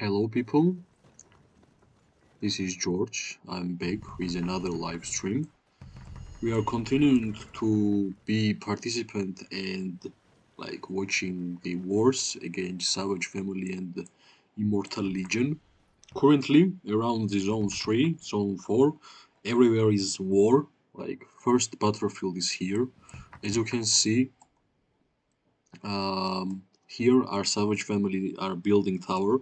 Hello people, this is George. I'm back with another live stream. We are continuing to be participant and watching the wars against Savage Family and Immortal Legion. Currently around the zone 3, zone 4, everywhere is war. First battlefield is here. As you can see, here our Savage Family are building tower.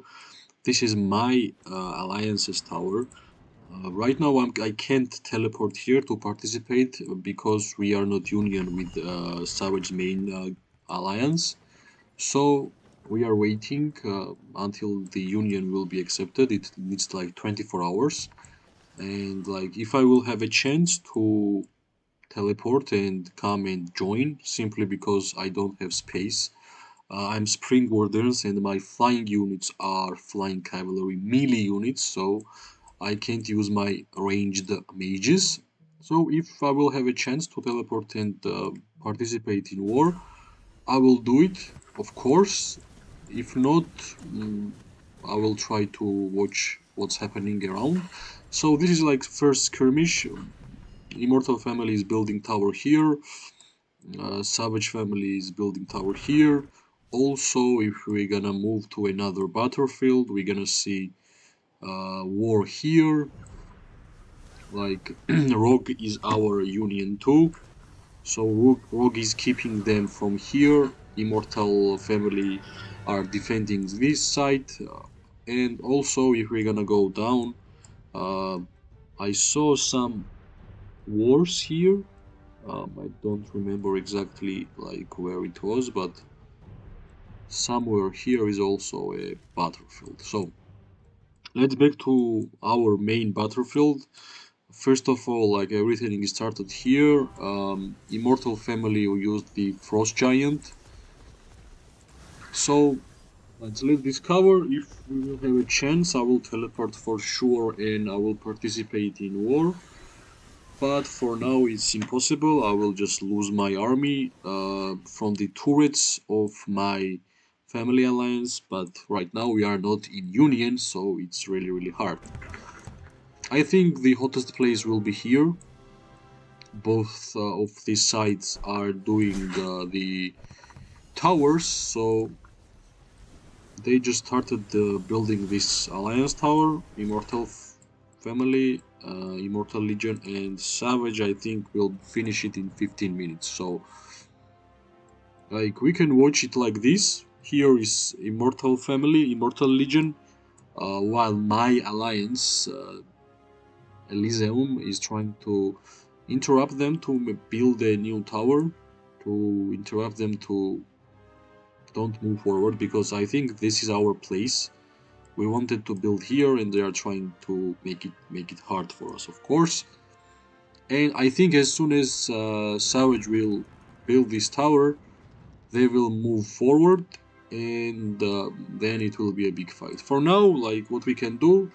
This is my alliance's tower. Right now I can't teleport here to participate because we are not union with Savage main alliance. So we are waiting until the union will be accepted. It needs like 24 hours. And if I will have a chance to teleport and come and join simply because I don't have space. I'm Spring Wardens and my flying units are flying cavalry melee units, so I can't use my ranged mages. So if I will have a chance to teleport and participate in war, I will do it, of course. If not, I will try to watch what's happening around. So this is like first skirmish. Immortal Family is building tower here. Savage Family is building tower here. Also, if we're gonna move to another battlefield, we're gonna see war here. Rogue is our union too, so Rogue is keeping them from here. Immortal Family are defending this side, and also if we're gonna go down, I saw some wars here. I don't remember exactly where it was, but somewhere here is also a battlefield. So let's back to our main battlefield. First of all, everything started here. Immortal Family used the Frost Giant. So let's discover. If we will have a chance, I will teleport for sure and I will participate in war. But for now it's impossible. I will just lose my army from the turrets of my family alliance. But right now we are not in union, so it's really hard. I think the hottest place will be here. Both of these sides are doing the towers, so they just started building this alliance tower. Immortal Family, Immortal Legion, and Savage, I think, will finish it in 15 minutes. So, we can watch it like this. Here is Immortal Family, Immortal Legion, while my alliance, Elysium, is trying to interrupt them to build a new tower, to interrupt them to don't move forward, because I think this is our place. We wanted to build here and they are trying to make it hard for us, of course. And I think as soon as Savage will build this tower, they will move forward, and then it will be a big fight. For now, what we can do,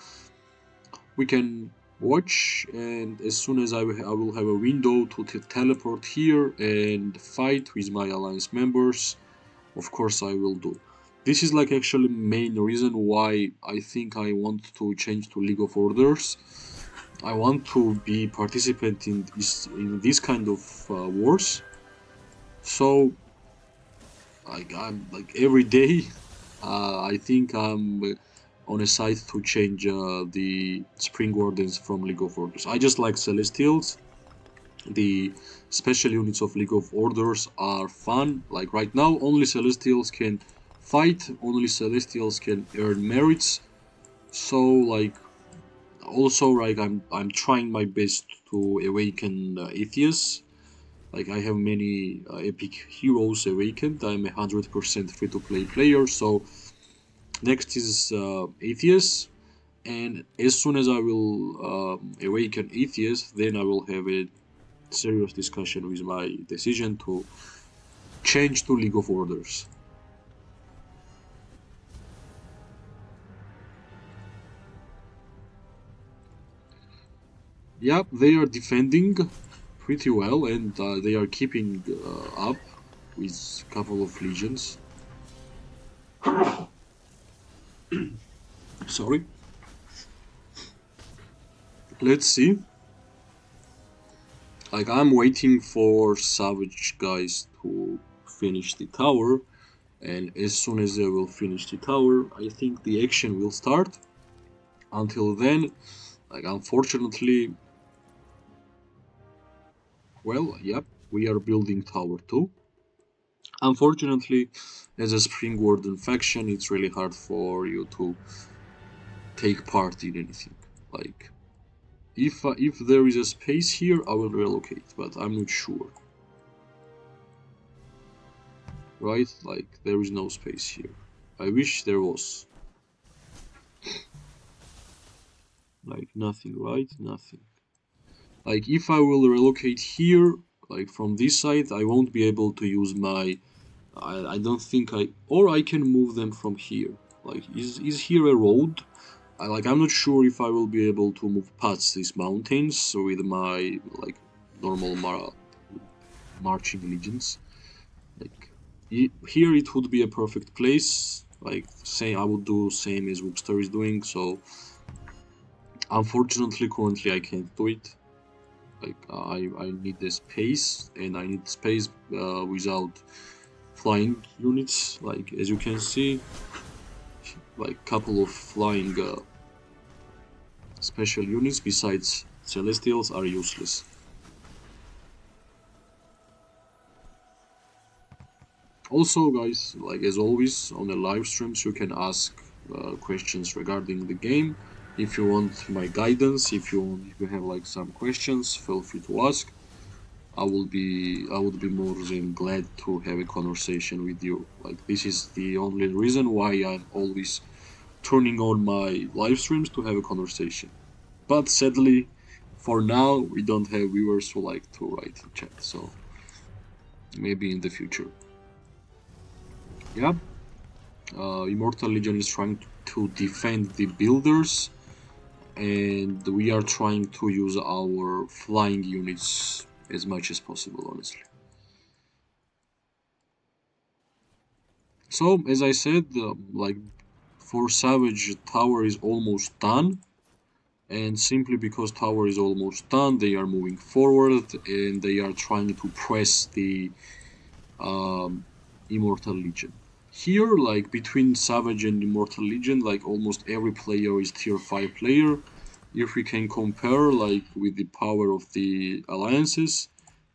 we can watch, and as soon as I will have a window to teleport here and fight with my alliance members, of course I will do. This is actually main reason why I think I want to change to League of Orders. I want to be participant in this kind of wars. So I'm every day I think I'm on a site to change the Spring Wardens from League of Orders. I just like Celestials. The special units of League of Orders are fun. Right now, only Celestials can fight, only Celestials can earn merits. So also I'm trying my best to awaken Atheists. I have many epic heroes awakened. I'm a 100% free-to-play player. So next is Atheists. And as soon as I will awaken Atheists, then I will have a serious discussion with my decision to change to League of Orders. Yep, they are defending pretty well, and they are keeping up with a couple of legions. Sorry. Let's see. Like, I'm waiting for Savage guys to finish the tower, and as soon as they will finish the tower, I think the action will start. Until then, like, unfortunately, well, yep, we are building tower 2. Unfortunately, as a Spring Warden faction, it's really hard for you to take part in anything. Like, if there is a space here, I will relocate, but I'm not sure. Right? Like, there is no space here. I wish there was. Like, nothing, right? Nothing. Like, if I will relocate here, like from this side, I won't be able to use my... I don't think I... Or I can move them from here. Like, is here a road? I'm not sure if I will be able to move past these mountains with my, like, normal marching legions. Like, here it would be a perfect place. Like, say I would do same as Whoopster is doing, so... Unfortunately, currently I can't do it. Like, I need the space, and I need space without flying units. Like, as you can see, like, couple of flying special units besides Celestials are useless. Also, guys, like as always on the live streams, you can ask questions regarding the game. If you want my guidance, if you have like some questions, feel free to ask. I would be more than glad to have a conversation with you. Like, this is the only reason why I'm always turning on my live streams, to have a conversation. But sadly, for now, we don't have viewers who like to write in chat, so maybe in the future. Yeah. Immortal Legion is trying to defend the builders, and we are trying to use our flying units as much as possible, honestly. So, as I said, like, for Savage, Tower is almost done, and simply because Tower is almost done, they are moving forward, and they are trying to press the Immortal Legion. Here, like, between Savage and Immortal Legion, like, almost every player is tier 5 player. If we can compare, like, with the power of the alliances,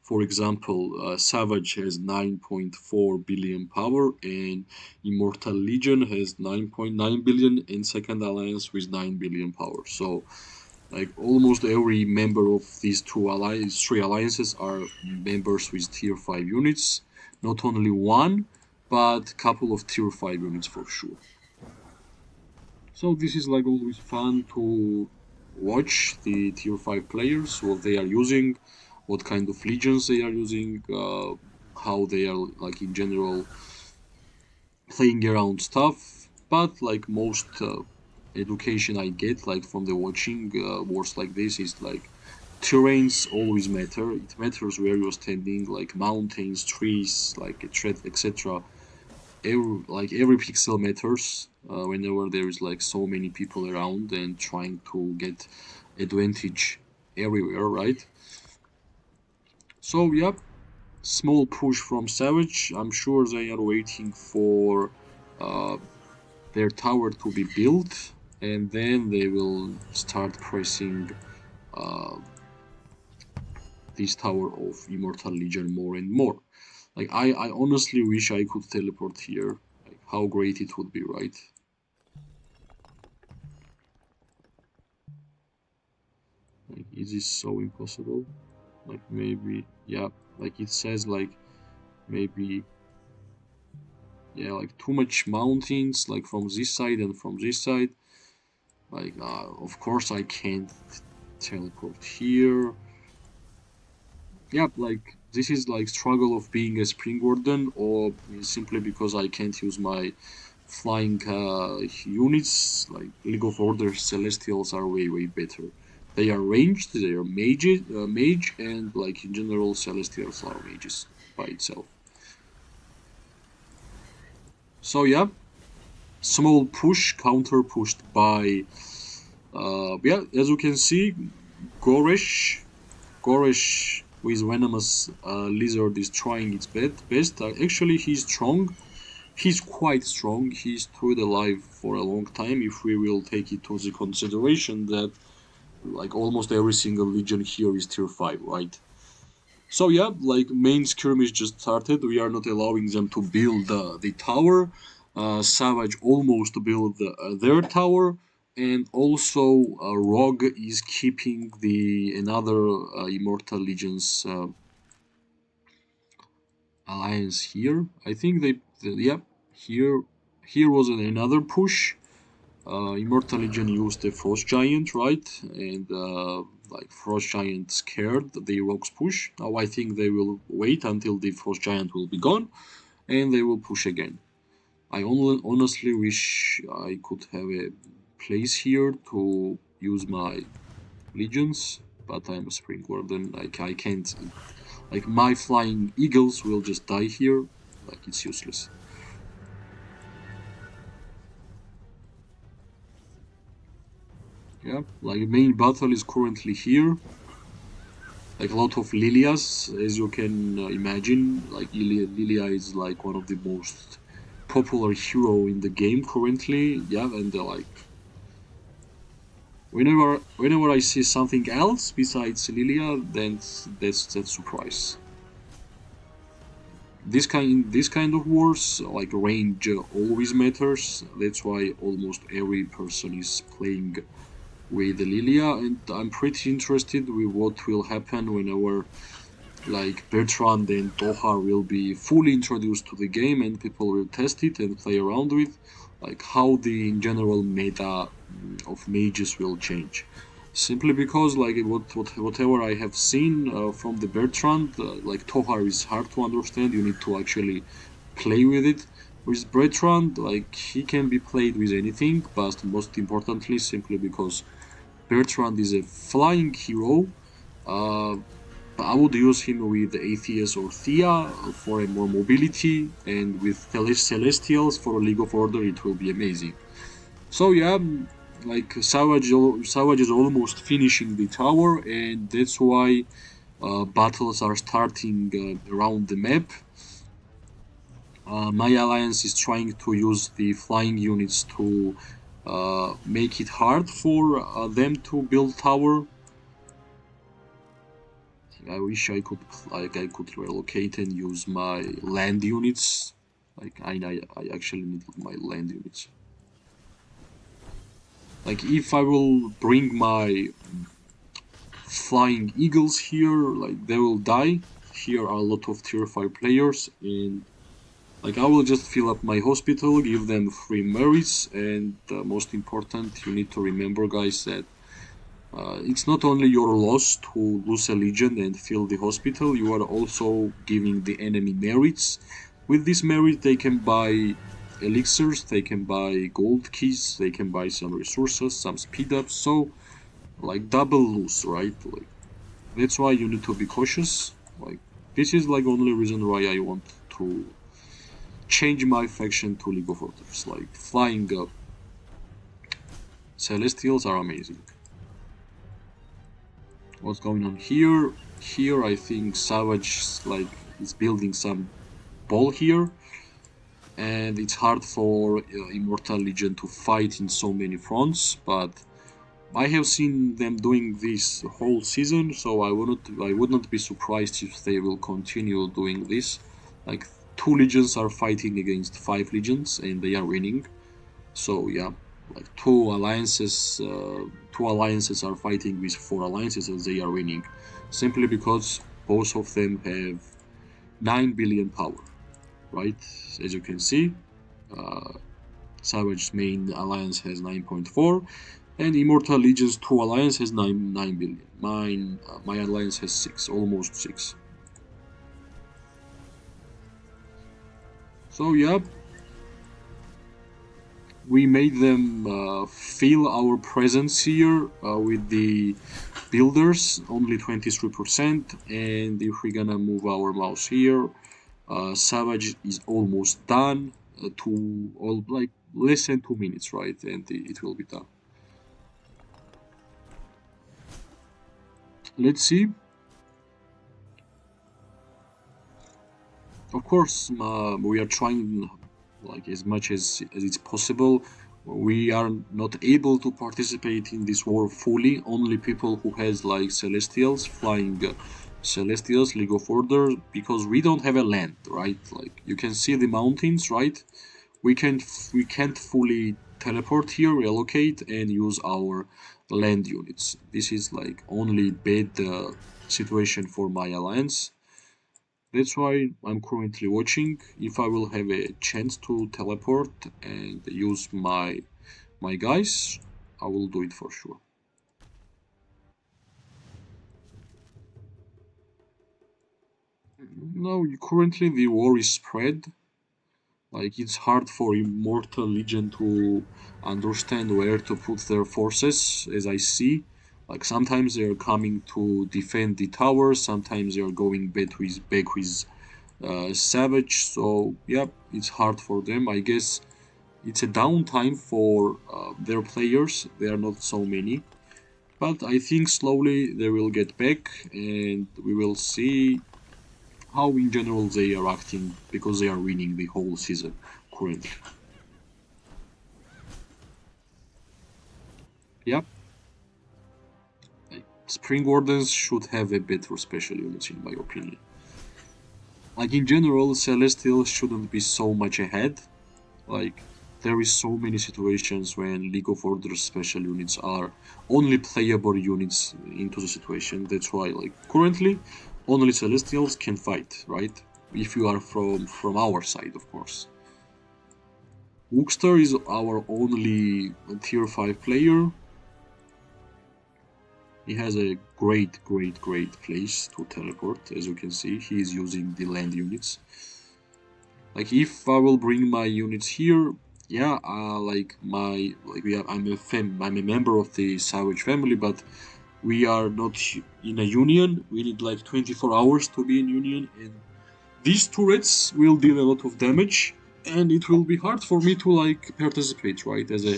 for example, Savage has 9.4 billion power, and Immortal Legion has 9.9 billion, and Second Alliance with 9 billion power. So, like, almost every member of these three alliances are members with tier 5 units. Not only one, but couple of tier 5 units for sure. So this is like always fun to watch the tier 5 players, what they are using, what kind of legions they are using, how they are, like, in general playing around stuff. But like most education I get, like, from the watching wars like this, is like terrains always matter. It matters where you're standing, like mountains, trees, like etc. Every pixel matters whenever there is like so many people around and trying to get advantage everywhere, right? So yep, small push from Savage. I'm sure they are waiting for uh, their tower to be built, and then they will start pressing uh, this tower of Immortal Legion more and more. Like, I honestly wish I could teleport here. Like, how great it would be, right? Like, is this so impossible? Like, maybe, yeah, like it says, like, maybe, yeah, like too much mountains, like from this side and from this side. Like, of course I can't teleport here. Yeah, like, this is like struggle of being a Spring Warden, or simply because I can't use my flying units. Like, League of Order Celestials are way better. They are ranged, they are mage, and like in general, Celestials are mages by itself. So yeah, small push, counter pushed by, yeah, as you can see, Goresh with venomous lizard is trying its best. Actually, he's strong. He's quite strong. He's stayed alive for a long time. If we will take it to the consideration that like almost every single legion here is tier 5, right? So yeah, like main skirmish just started. We are not allowing them to build the tower. Savage almost built their tower, and also Rogue is keeping the another Immortal Legions alliance here. I think yeah, here was another push. Immortal Legion used the Frost Giant, right? And like Frost Giant scared the Rogue's push. Now I think they will wait until the Frost Giant will be gone, and they will push again. I honestly wish I could have a place here to use my legions, but I'm a Spring Warden. Like I can't. Like my flying eagles will just die here. Like it's useless. Yeah, like main battle is currently here. Like a lot of Lilias, as you can imagine. Like Lilia is like one of the most popular hero in the game currently. Yeah, and like whenever I see something else besides Lilia, then that's surprise. This kind of wars, like range always matters. That's why almost every person is playing with Lilia, and I'm pretty interested with what will happen whenever like Bertrand and Tohar will be fully introduced to the game and people will test it and play around with, like how the in general meta of mages will change. Simply because like whatever I have seen from the Bertrand, like Tohar is hard to understand. You need to actually play with it. With Bertrand, like he can be played with anything, but most importantly, simply because Bertrand is a flying hero. Uh, I would use him with Atheist or Thea for a more mobility, and with Celestials for League of Order, it will be amazing. So yeah, like Savage is almost finishing the tower, and that's why battles are starting around the map. My alliance is trying to use the flying units to make it hard for them to build tower. I wish I could relocate and use my land units. Like I actually need my land units. Like if I will bring my flying eagles here, like they will die. Here are a lot of tier 5 players, and like I will just fill up my hospital, give them free merits, and most important, you need to remember, guys, that it's not only your loss to lose a legion and fill the hospital, you are also giving the enemy merits. With this merit, they can buy elixirs, they can buy gold keys, they can buy some resources, some speed ups, so like double lose, right? Like that's why you need to be cautious. Like this is like only reason why I want to change my faction to League of Orders. Like flying Celestials are amazing. What's going on here? Here I think Savage like is building some ball here, and it's hard for Immortal Legion to fight in so many fronts, but I have seen them doing this whole season, so I would not be surprised if they will continue doing this. Like 2 legions are fighting against 5 legions and they are winning. So yeah, like two alliances are fighting with 4 alliances and they are winning, simply because both of them have 9 billion power, right? As you can see, Savage's main alliance has 9.4, and Immortal Legion's 2 alliance has 9 billion. My alliance has 6, almost 6. So yeah, we made them feel our presence here with the builders, only 23%, and if we're gonna move our mouse here, Savage is almost done. To all like less than 2 minutes, right? And it will be done. Let's see. Of course, we are trying like as much as it's possible. We are not able to participate in this war fully. Only people who has like celestials flying celestials, League of Order, because we don't have a land, right? Like you can see the mountains, right? We can't fully teleport here, relocate, and use our land units. This is like only bad situation for my alliance. That's why I'm currently watching. If I will have a chance to teleport and use my guys, I will do it for sure. No, currently the war is spread. Like it's hard for Immortal Legion to understand where to put their forces, as I see. Like sometimes they're coming to defend the tower, sometimes they're going back with Savage. So yeah, it's hard for them. I guess it's a downtime for their players. There are not so many, but I think slowly they will get back, and we will see how in general they are acting because they are winning the whole season currently. Yep, like, Spring Wardens should have a better special units in my opinion. Like in general, Celestials shouldn't be so much ahead. Like there is so many situations when League of Orders special units are only playable units into the situation. That's why like currently only Celestials can fight, right? If you are from our side, of course. Wookster is our only tier 5 player. He has a great place to teleport. As you can see, he is using the land units. Like if I will bring my units here, yeah, I'm a member of the Savage family, but we are not in a union. We need like 24 hours to be in union, and these turrets will deal a lot of damage, and it will be hard for me to like participate, right? As a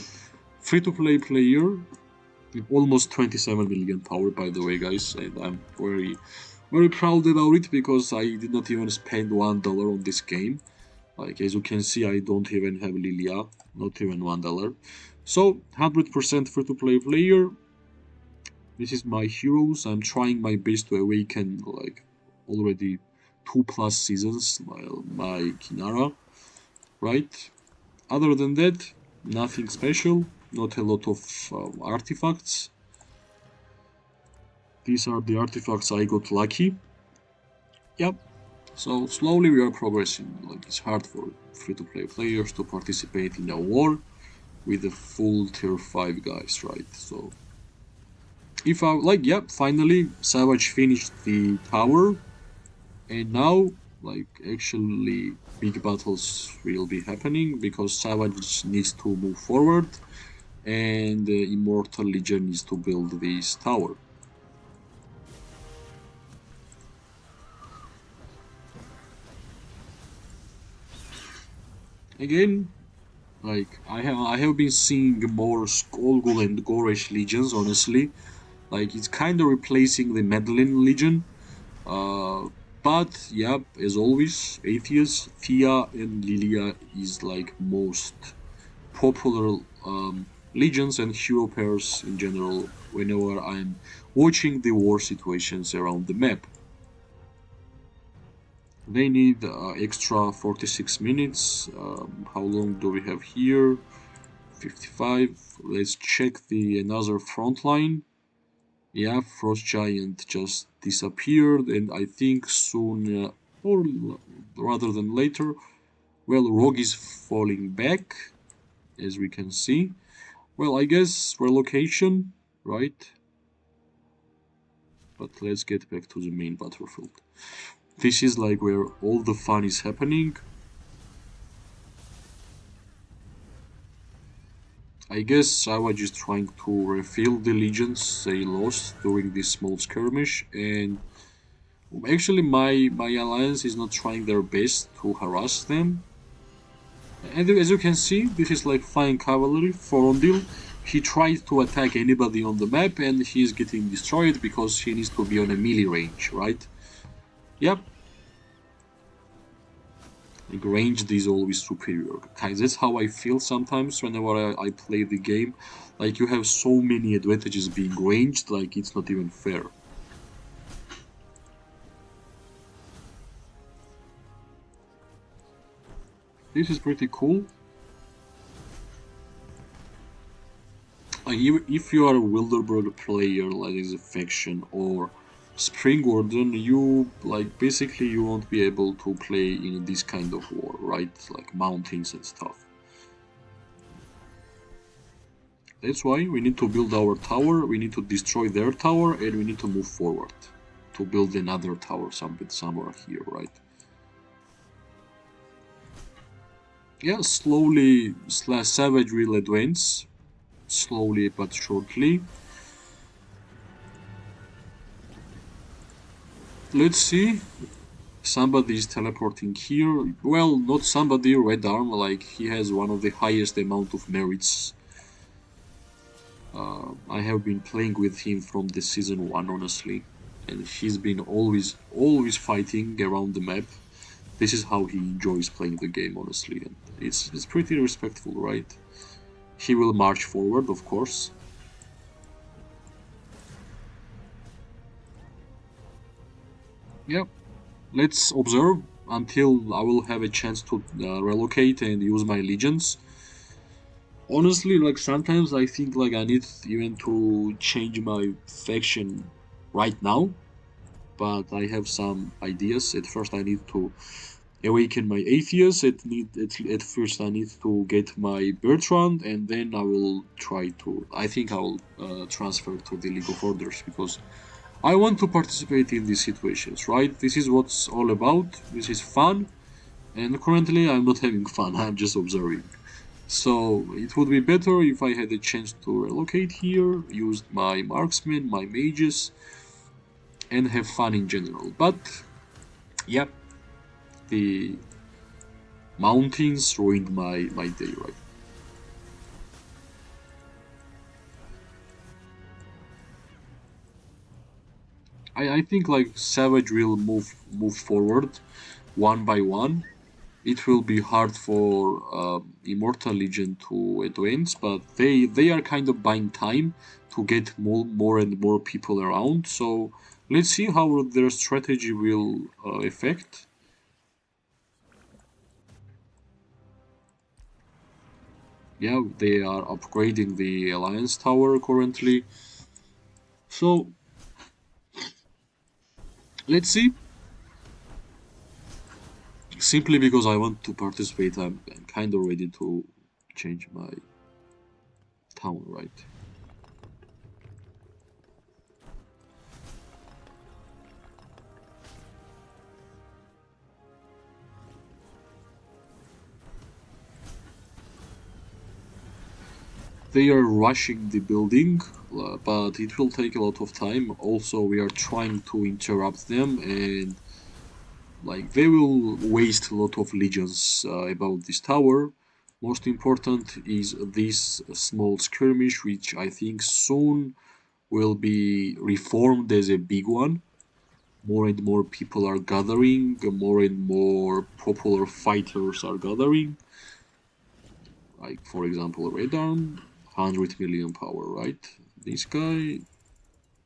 free-to-play player with almost 27 million power, by the way, guys, and I'm very proud about it because I did not even spend $1 on this game. Like as you can see, I don't even have Lilia, not even $1. So 100% free-to-play player. This is my heroes. I'm trying my best to awaken like already 2+ seasons my Kinara, right? Other than that, nothing special. Not a lot of artifacts. These are the artifacts I got lucky. Yep. So slowly we are progressing. Like it's hard for free-to-play players to participate in a war with the full tier 5 guys, right? So if I like, yeah, finally Savage finished the tower, and now like actually big battles will be happening because Savage needs to move forward, and Immortal Legion needs to build this tower. Again, like I have been seeing more Skullgul and Goresh legions, honestly. Like it's kind of replacing the Madeline Legion. Uh, but yeah, as always, Atheist, Thea, and Lilia is like most popular legions and hero pairs in general whenever I'm watching the war situations around the map. They need extra 46 minutes. How long do we have here? 55. Let's check the another front line. Yeah, Frost Giant just disappeared, and I think soon, or rather than later, well, Rogue is falling back, as we can see. Well, I guess relocation, right? But let's get back to the main battlefield. This is like where all the fun is happening. I guess Savage is trying to refill the legions they lost during this small skirmish, and actually my alliance is not trying their best to harass them. And as you can see, this is like flying cavalry for Ondil. He tried to attack anybody on the map and he's getting destroyed because he needs to be on a melee range, right? Yep. Like ranged is always superior. Guys, that's how I feel sometimes whenever I play the game. Like you have so many advantages being ranged, like it's not even fair. This is pretty cool. If you are a Wilderberg player, like as a faction or Spring Warden, you like basically you won't be able to play in this kind of war, right? Like mountains and stuff. That's why we need to build our tower, we need to destroy their tower, and we need to move forward to build another tower somewhere here, right? Yeah, slowly slash savage will advance, slowly but shortly. Let's see. Somebody is teleporting here. Well, not somebody, Red Arm, like he has one of the highest amount of merits. I have been playing with him from the season 1, honestly. And he's been always fighting around the map. This is how he enjoys playing the game, honestly. And it's pretty respectful, right? He will march forward, of course. Yep. Let's observe until I will have a chance to relocate and use my legions. Honestly, like sometimes I think like I need even to change my faction right now, but I have some ideas. At first, I need to awaken my atheists. At first I need to get my Bertrand, and then I will try to. I think I will transfer to the League of Orders because I want to participate in these situations, right? This is what's all about. This is fun, and currently I'm not having fun. I'm just observing. So it would be better if I had a chance to relocate here, use my marksmen, my mages, and have fun in general. But yeah, the mountains ruined my day, right? I think like Savage will move forward one by one. It will be hard for Immortal Legion to advance, but they are kind of buying time to get more and more people around. So let's see how their strategy will affect. Yeah, they are upgrading the Alliance Tower currently. So let's see. Simply because I want to participate, I'm kind of ready to change my town, right? They are rushing the building, but it will take a lot of time. Also, we are trying to interrupt them, and like they will waste a lot of legions about this tower. Most important is this small skirmish, which I think soon will be reformed as a big one. More and more people are gathering, more and more popular fighters are gathering. Like, for example, Red Arm, 100 million power, right? This guy,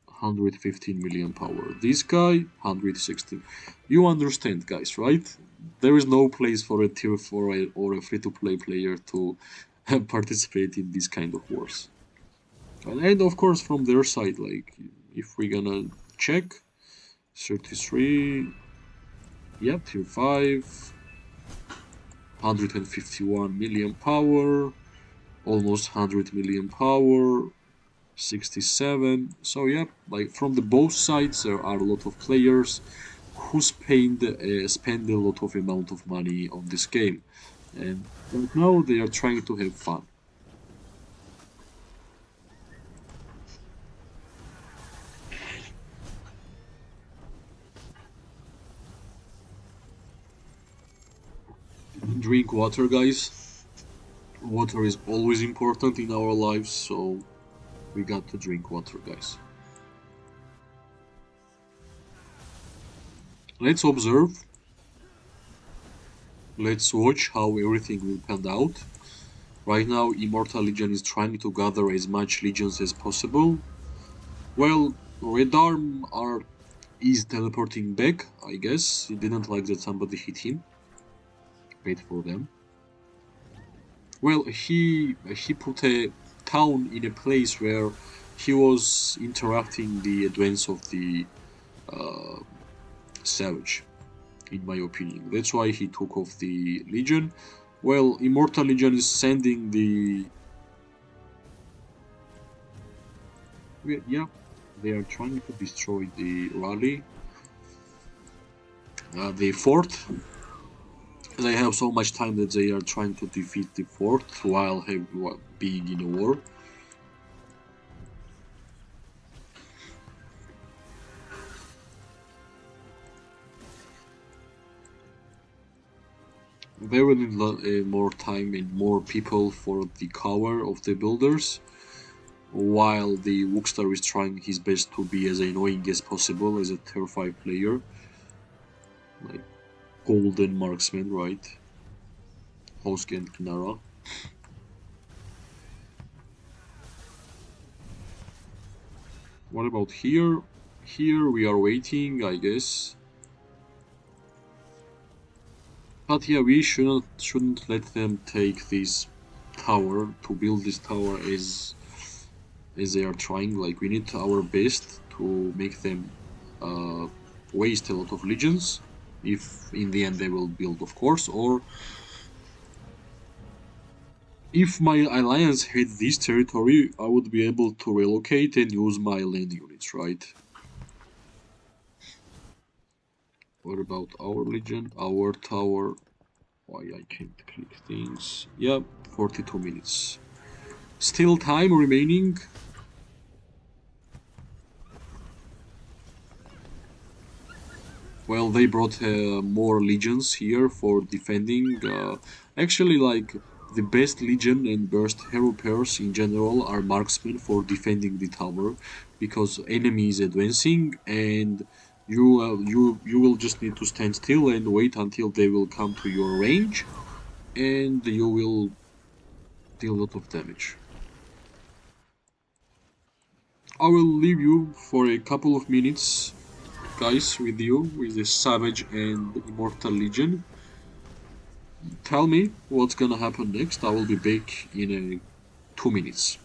115 million power. This guy, 116. You understand, guys, right? There is no place for a tier 4 or a free to play player to participate in this kind of wars. And of course, from their side, like, if we're gonna check, 33, yeah, tier 5, 151 million power, almost 100 million power, 67. So yeah, like from the both sides, there are a lot of players who spend a lot of amount of money on this game, and right now they are trying to have fun. Drink water, guys. Water is always important in our lives, so we got to drink water, guys. Let's observe. Let's watch how everything will pan out. Right now, Immortal Legion is trying to gather as much legions as possible. Well, Red Arm is teleporting back, I guess. He didn't like that somebody hit him. Wait for them. Well, he put a town in a place where he was interrupting the advance of the uh, Savage, in my opinion. That's why he took off the Legion. Well, Immortal Legion is sending the... Yeah, they are trying to destroy the rally. The fort. They have so much time that they are trying to defeat the fort while being in a war. They will need more time and more people for the cover of the builders, while the Wookstar is trying his best to be as annoying as possible as a tier 5 player. Like Golden Marksman, right? Hosk and Kinara. What about here? Here we are waiting, I guess. But yeah, we shouldn't let them take this tower, to build this tower as they are trying. Like, we need our best to make them waste a lot of legions, if in the end they will build, of course, or if my alliance had this territory, I would be able to relocate and use my land units, right? What about our legion, our tower? Why I can't click things? Yep, 42 minutes. Still time remaining. Well, they brought more legions here for defending. Actually, like, the best legion and burst hero pairs in general are marksmen for defending the tower, because enemy is advancing and you will just need to stand still and wait until they will come to your range, and you will deal a lot of damage. I will leave you for a couple of minutes, guys, with the Savage and Immortal Legion. Tell me what's gonna happen next. I will be back in 2 minutes.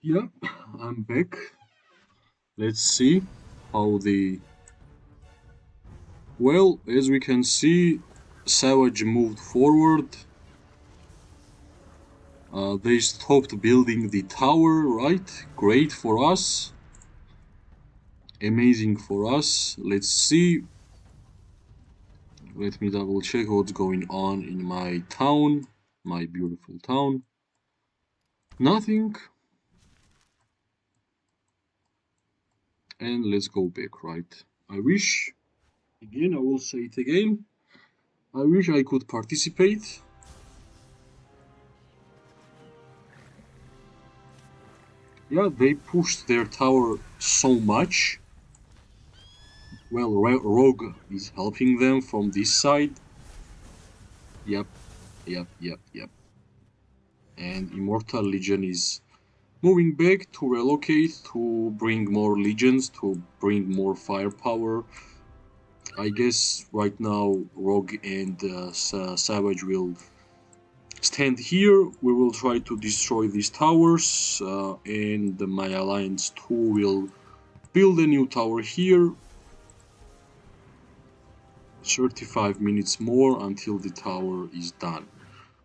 Yeah, I'm back. Let's see how the. Well, as we can see, Savage moved forward. They stopped building the tower, right? Great for us. Amazing for us. Let's see. Let me double check what's going on in my town, my beautiful town. Nothing. And let's go back, right? I wish, again, I will say it again. I wish I could participate. Yeah, they pushed their tower so much. Well, Rogue is helping them from this side. Yep, yep. And Immortal Legion is moving back to relocate, to bring more legions, to bring more firepower. I guess right now Rogue and Savage will stand here. We will try to destroy these towers, and my Alliance 2 will build a new tower here. 35 minutes more until the tower is done.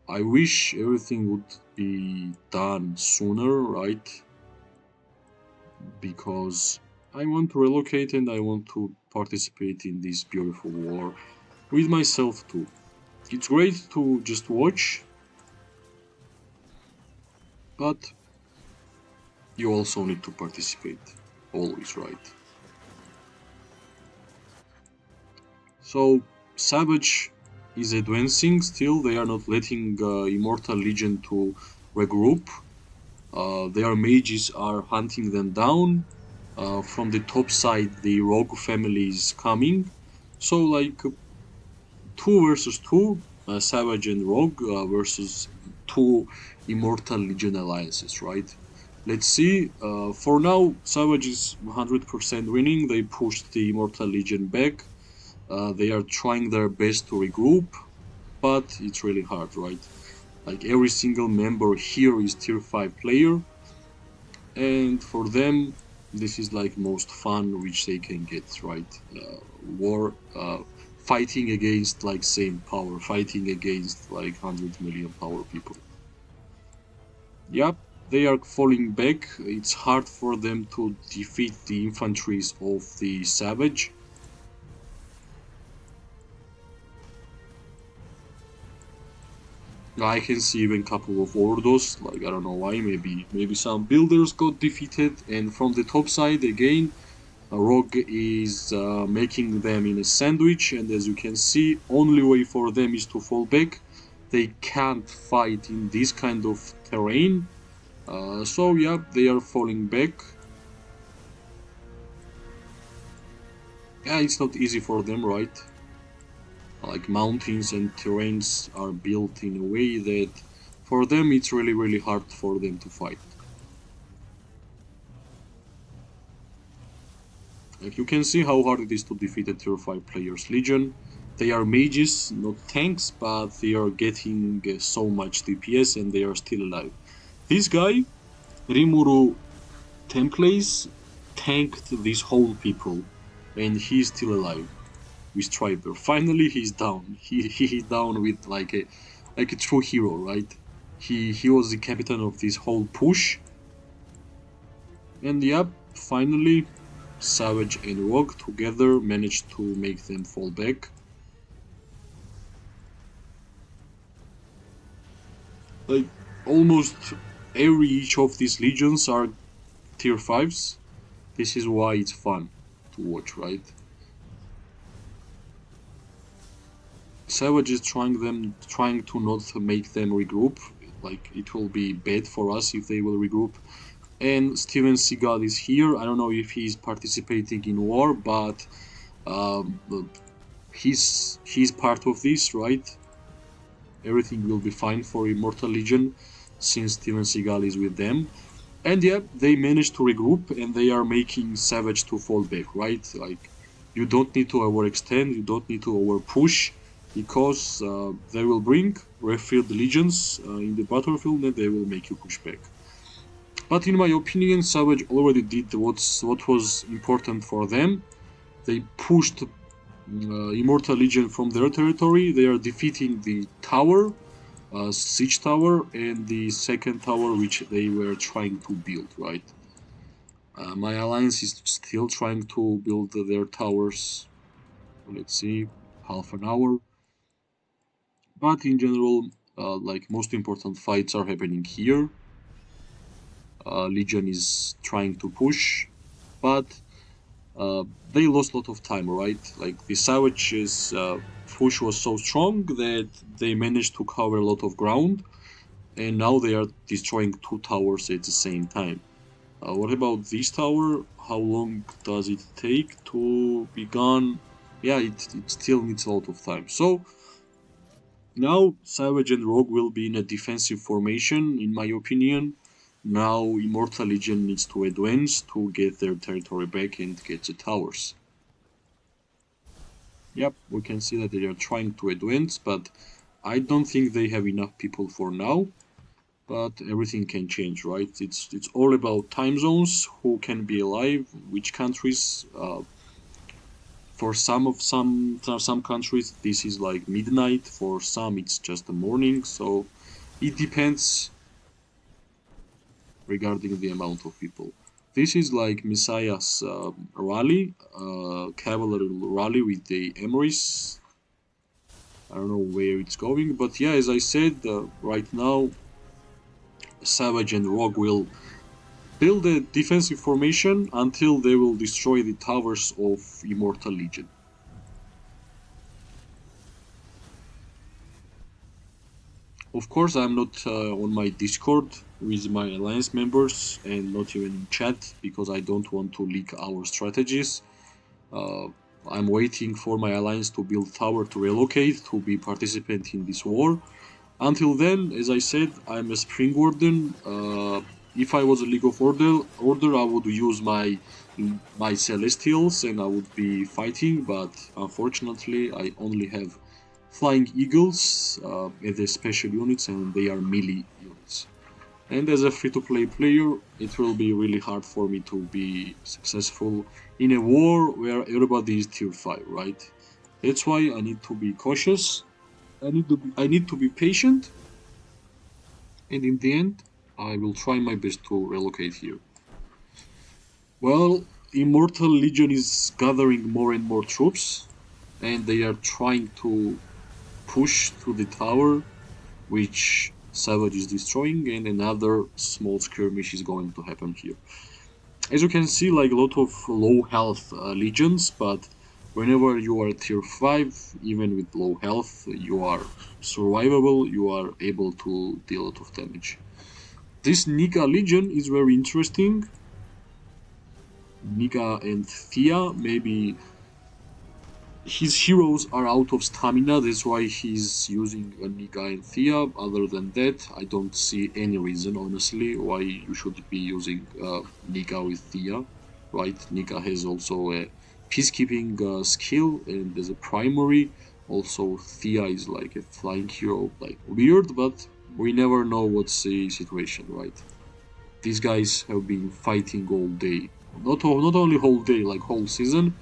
I wish everything would be done sooner, right? Because I want to relocate and I want to participate in this beautiful war with myself too. It's great to just watch, but you also need to participate. Always, right? So, Savage is advancing still. They are not letting Immortal Legion to regroup. Their mages are hunting them down. From the top side, the Rogue family is coming. So, like, 2 versus 2, Savage and Rogue versus 2 Immortal Legion alliances, right? Let's see. For now, Savage is 100% winning. They pushed the Immortal Legion back. They are trying their best to regroup, but it's really hard, right? Like every single member here is tier 5 player, and for them, this is like most fun which they can get, right? War, fighting against like same power, fighting against like 100 million power people. Yep, they are falling back. It's hard for them to defeat the infantries of the Savage. I can see even a couple of Ordos, like I don't know why, maybe some builders got defeated, and from the top side again, Rogue is making them in a sandwich, and as you can see, only way for them is to fall back. They can't fight in this kind of terrain, so yeah, they are falling back. Yeah, it's not easy for them, right? Like mountains and terrains are built in a way that for them it's really hard for them to fight. Like you can see how hard it is to defeat a tier 5 player's legion. They are mages, not tanks, but they are getting so much DPS and they are still alive. This guy, Rimuru Temples, tanked this whole people and he's still alive with Striper. Finally he's down. He's down with like a true hero, right? He was the captain of this whole push. And yep, finally Savage and Rogue together managed to make them fall back. Like almost each of these legions are tier 5s. This is why it's fun to watch, right? Savage is trying to not make them regroup. Like it will be bad for us if they will regroup. And Steven Seagal is here. I don't know if he's participating in war, but he's part of this, right? Everything will be fine for Immortal Legion since Steven Seagal is with them. And yeah, they managed to regroup and they are making Savage to fall back, right? Like you don't need to overextend, you don't need to overpush, because they will bring refilled legions in the battlefield and they will make you push back. But in my opinion, Savage already did what was important for them. They pushed Immortal Legion from their territory. They are defeating the tower, siege tower, and the second tower which they were trying to build, right? My alliance is still trying to build their towers. Let's see, half an hour. But in general, like most important fights are happening here. Legion is trying to push, but they lost a lot of time, right? Like the Savage's push was so strong that they managed to cover a lot of ground, and now they are destroying two towers at the same time. What about this tower? How long does it take to be gone? Yeah, it still needs a lot of time. So now Savage and Rogue will be in a defensive formation, in my opinion. Now Immortal Legion needs to advance to get their territory back and get the towers. Yep, we can see that they are trying to advance, but I don't think they have enough people for now. But everything can change, right? It's all about time zones, who can be alive, which countries. For some countries, this is like midnight. For some, it's just the morning. So it depends regarding the amount of people. This is like Messiah's rally, cavalry rally with the Immerse. I don't know where it's going, but yeah, as I said, right now, Savage and Rogue will build a defensive formation until they will destroy the towers of Immortal Legion. Of course, I'm not on my Discord with my alliance members and not even in chat because I don't want to leak our strategies. Uh, I'm waiting for my alliance to build tower to relocate to be participant in this war. Until then, as I said, I'm a Spring Warden. If I was a League of Order, I would use my Celestials and I would be fighting, but unfortunately, I only have Flying Eagles as the special units, and they are melee units. And as a free-to-play player, it will be really hard for me to be successful in a war where everybody is tier 5, right? That's why I need to be cautious. I need to be patient, and in the end, I will try my best to relocate here. Well, Immortal Legion is gathering more and more troops, and they are trying to push to the tower, which Savage is destroying, and another small skirmish is going to happen here. As you can see, like a lot of low health legions, but whenever you are tier 5, even with low health, you are survivable, you are able to deal a lot of damage. This Nika Legion is very interesting. Nika and Thea, maybe his heroes are out of stamina, that's why he's using Nika and Thea. Other than that, I don't see any reason, honestly, why you should be using Nika with Thea, right? Nika has also a peacekeeping skill, and as a primary, also Thea is like a flying hero, like weird, but we never know what's the situation, right? These guys have been fighting all day, not only whole day, like whole season.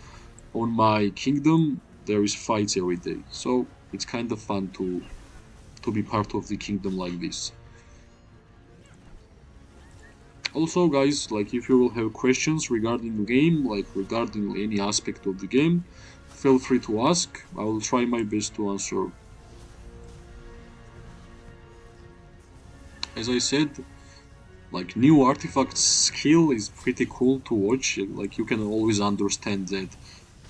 On my kingdom, there is fights every day, so it's kind of fun to be part of the kingdom like this. Also, guys, like if you will have questions regarding the game, like regarding any aspect of the game, feel free to ask. I will try my best to answer. As I said, like new artifact skill is pretty cool to watch. Like you can always understand that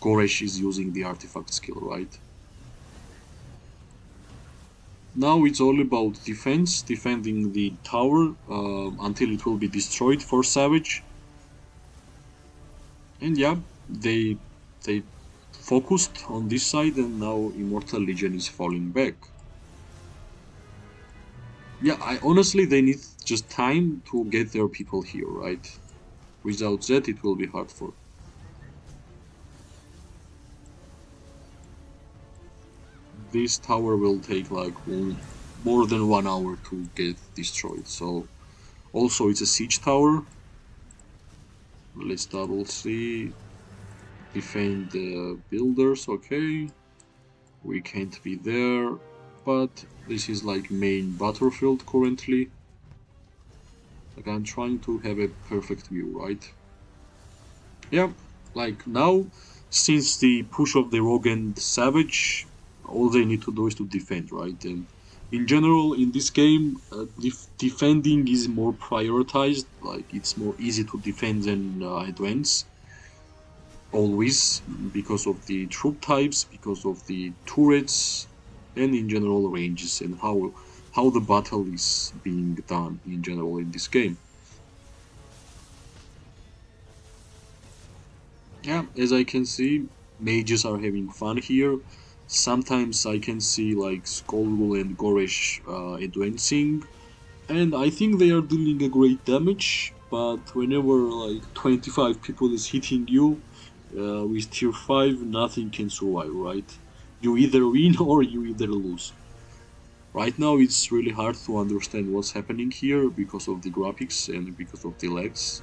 Goresh is using the artifact skill, right? Now it's all about defense, defending the tower until it will be destroyed for Savage. And yeah, they focused on this side, and now Immortal Legion is falling back. Yeah, honestly, they need just time to get their people here, right? Without that, it will be hard for. This tower will take like more than 1 hour to get destroyed, so Also, it's a siege tower. Let's double see. Defend the builders, okay. We can't be there, but this is like main battlefield currently. Like I'm trying to have a perfect view, right? Yeah, like now, since the push of the Rogue and Savage, all they need to do is to defend, right? And in general, in this game, defending is more prioritized. Like it's more easy to defend than advance. Always, because of the troop types, because of the turrets, and in general ranges, and how the battle is being done in general in this game. Yeah, as I can see, mages are having fun here. Sometimes I can see like Skullgul and Goresh advancing, and I think they are dealing a great damage. But whenever like 25 people is hitting you with tier 5, nothing can survive, right? You either win or you either lose. Right now, it's really hard to understand what's happening here because of the graphics and because of the lags.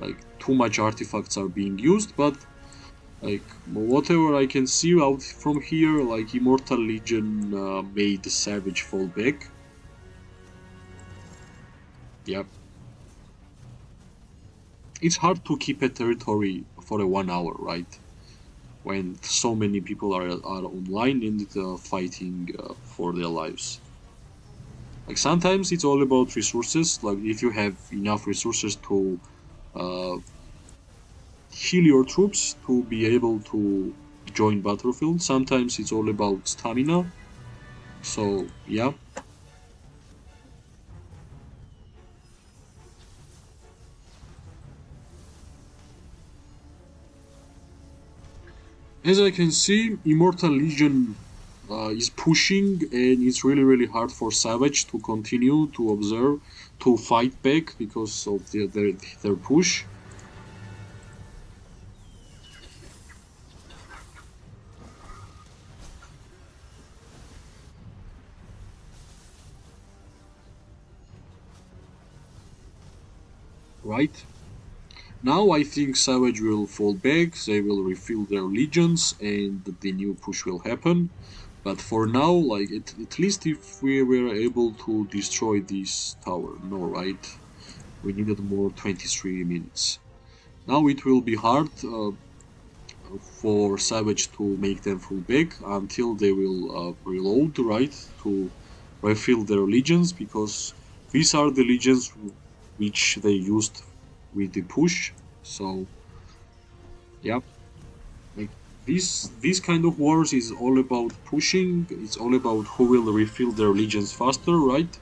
Like too much artifacts are being used, but like whatever I can see out from here, like Immortal Legion made the Savage fall back. Yep. It's hard to keep a territory for a 1 hour, right? When so many people are online and fighting for their lives. Like sometimes it's all about resources. Like if you have enough resources to uh, heal your troops to be able to join battlefield. Sometimes it's all about stamina. So yeah. As I can see, Immortal Legion is pushing, and it's really hard for Savage to continue to observe, to fight back because of their push. Right? Now I think Savage will fall back, they will refill their legions, and the new push will happen. But for now, like at least if we were able to destroy this tower, no, right? We needed more 23 minutes. Now it will be hard for Savage to make them full back until they will reload, right? To refill their legions, because these are the legions which they used with the push. So yeah, like this kind of wars is all about pushing. It's all about who will refill their legions faster, right?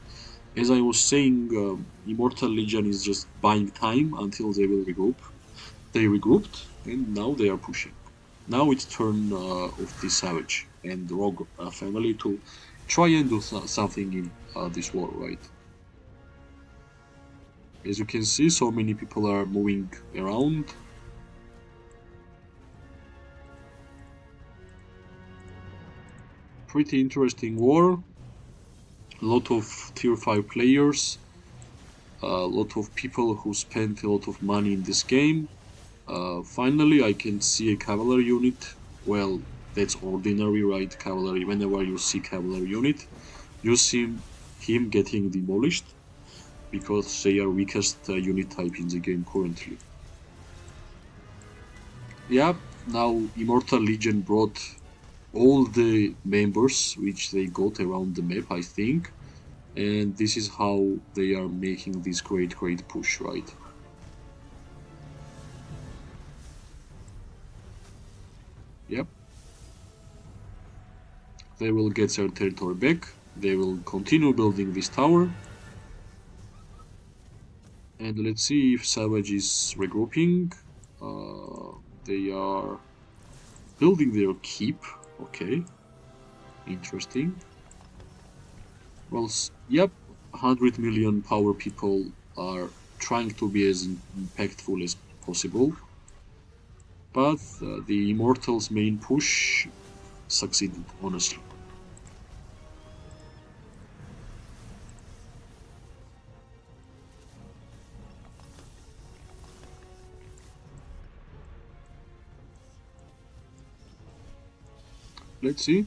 As I was saying, Immortal Legion is just buying time until they will regroup. They regrouped, and now they are pushing. Now it's turn of the Savage and Rogue family to try and do something in this war, right? As you can see, so many people are moving around. Pretty interesting war. A lot of tier 5 players. A lot of people who spent a lot of money in this game. Finally, I can see a cavalry unit. Well, that's ordinary, right? Cavalry. Whenever you see cavalry unit, you see him getting demolished because they are weakest unit type in the game currently. Yeah, now Immortal Legion brought all the members which they got around the map, I think, and this is how they are making this great push, right? Yep. They will get their territory back. They will continue building this tower. And let's see if Savage is regrouping. They are building their keep. Okay. Interesting. Well, yep. 100 million power people are trying to be as impactful as possible. But the Immortals' main push succeeded, honestly. Let's see.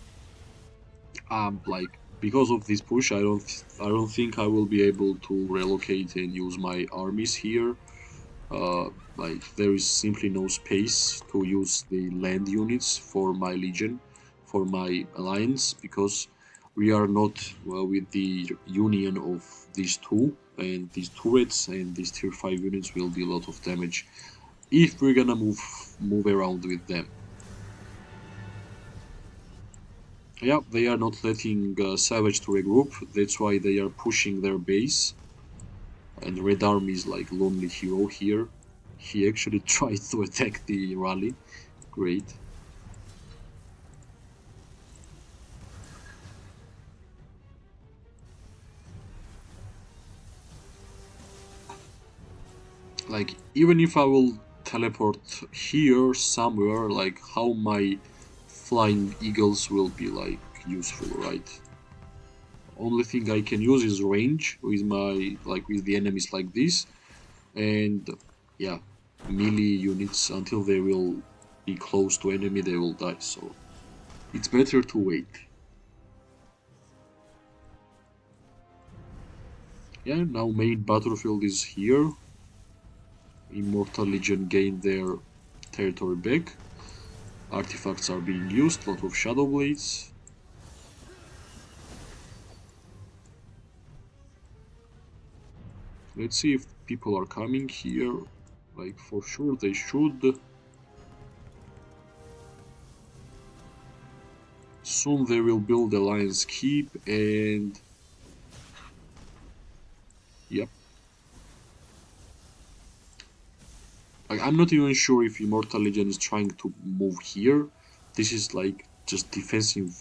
Like because of this push, I don't think I will be able to relocate and use my armies here. Uh, like there is simply no space to use the land units for my legion, for my alliance, because we are not well with the union of these two, and these turrets and these tier 5 units will do a lot of damage if we're gonna move around with them. Yeah, they are not letting Savage to regroup. That's why they are pushing their base. And Red Army is like lonely hero here. He actually tried to attack the rally. Great. Like even if I will teleport here somewhere, like how my flying eagles will be like useful, right? Only thing I can use is range with my like with the enemies like this, and yeah, melee units until they will be close to enemy, they will die. So it's better to wait. Yeah, now main battlefield is here. Immortal Legion gained their territory back. Artifacts are being used, lot of shadow blades. Let's see if people are coming here. Like for sure they should. Soon they will build the Lion's Keep and yep. Like I'm not even sure if Immortal Legion is trying to move here. This is like just defensive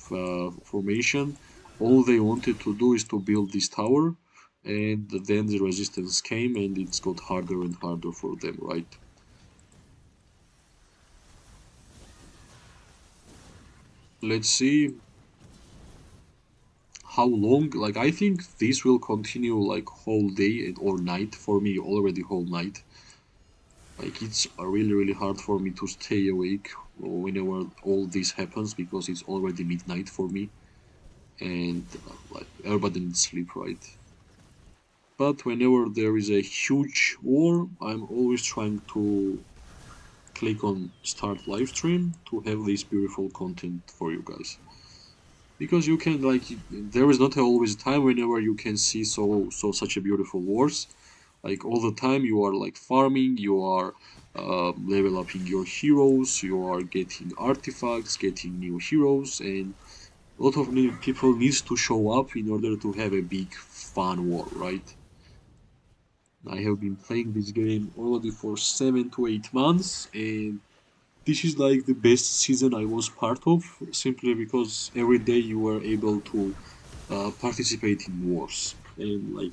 formation. All they wanted to do is to build this tower, and then the resistance came and it's got harder and harder for them, right? Let's see how long. Like I think this will continue like whole day or night for me, already whole night. Like it's really hard for me to stay awake whenever all this happens because it's already midnight for me, and like everybody needs sleep, right? But whenever there is a huge war, I'm always trying to click on start live stream to have this beautiful content for you guys. Because you can like there is not always a time whenever you can see such a beautiful wars. Like all the time you are like farming, you are level upping your heroes, you are getting artifacts, getting new heroes, and a lot of new people needs to show up in order to have a big fun war, right? I have been playing this game already for 7 to 8 months, and this is like the best season I was part of, simply because every day you were able to participate in wars, and like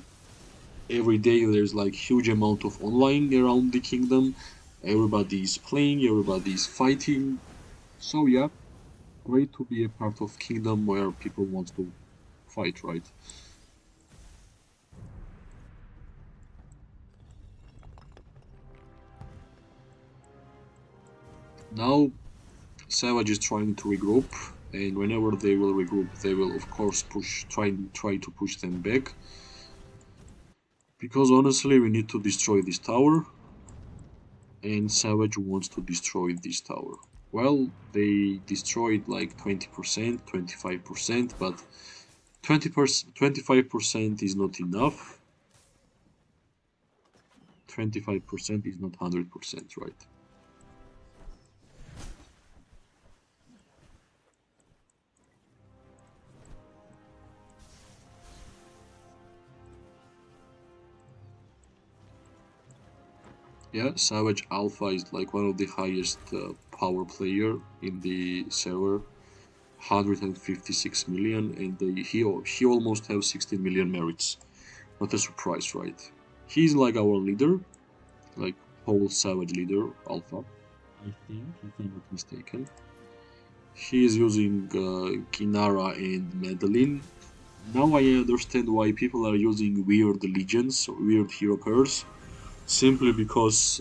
every day there's like huge amount of online around the kingdom. Everybody is playing, everybody is fighting. So yeah, great to be a part of kingdom where people want to fight, right? Now Savage is trying to regroup, and whenever they will regroup, they will of course try to push them back. Because honestly, we need to destroy this tower, and Savage wants to destroy this tower. Well, they destroyed like 20%, 25%, but 20%, 25% is not enough. 25% is not 100%, right? Yeah, Savage Alpha is like one of the highest power player in the server, 156 million, and he almost have 16 million merits. Not a surprise, right? He's like our leader, like whole Savage leader, Alpha. I think, if I'm not mistaken. He is using Kinara and Madeline. Now I understand why people are using weird legions, weird hero pairs, simply because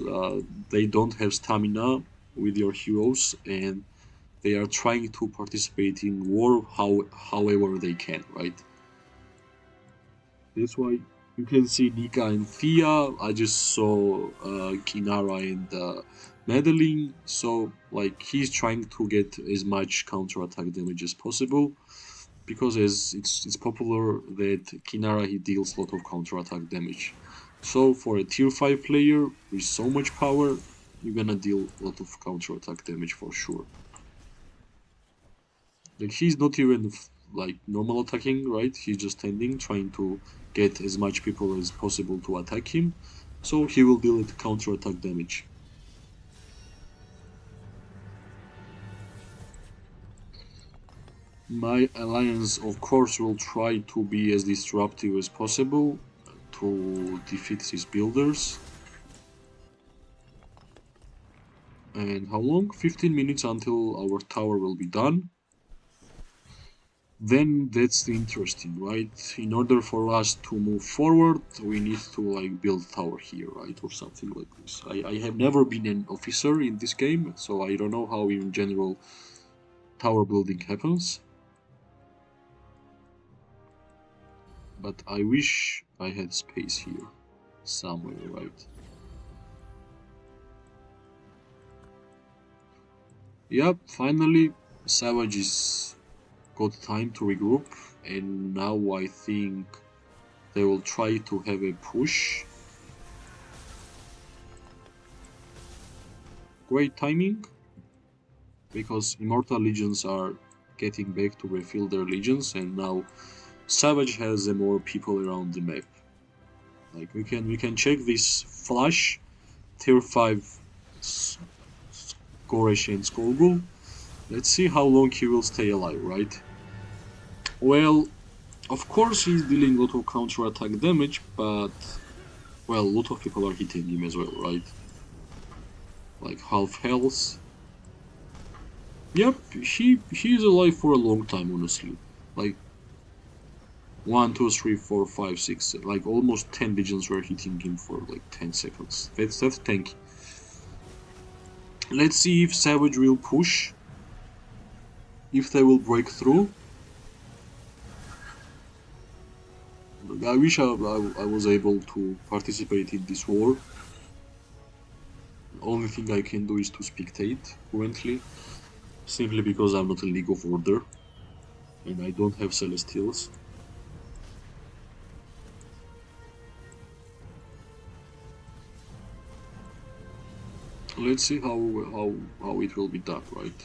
they don't have stamina with your heroes, and they are trying to participate in war however they can, right? That's why you can see Nika and Thea. I just saw Kinara and Madeline. So like he's trying to get as much counter-attack damage as possible, because as it's popular that Kinara he deals a lot of counter-attack damage. So for a tier 5 player with so much power, you're gonna deal a lot of counter-attack damage for sure. Like he's not even like normal attacking, right? He's just standing, trying to get as much people as possible to attack him. So he will deal it counter-attack damage. My alliance, of course, will try to be as disruptive as possible to defeat his builders. And how long? 15 minutes until our tower will be done. Then that's the interesting, right? In order for us to move forward, we need to like build tower here, right? Or something like this. I have never been an officer in this game, so I don't know how in general tower building happens. But I wish I had space here somewhere, right? Yep, finally Savages got time to regroup, and now I think they will try to have a push. Great timing, because Immortal Legions are getting back to refill their legions, and now Savage has more people around the map. Like we can check this flash tier 5 Goresh and Skolgul. Let's see how long he will stay alive, right? Well, of course he's dealing a lot of counter-attack damage, but well, a lot of people are hitting him as well, right? Like half health. Yep, he's alive for a long time, honestly. Like 1, 2, 3, 4, 5, 6, like almost 10 legions were hitting him for like 10 seconds. That's tanky. Let's see if Savage will push. If they will break through. I wish I was able to participate in this war. The only thing I can do is to spectate currently, simply because I'm not a League of Order and I don't have Celestials. Let's see how it will be done, right?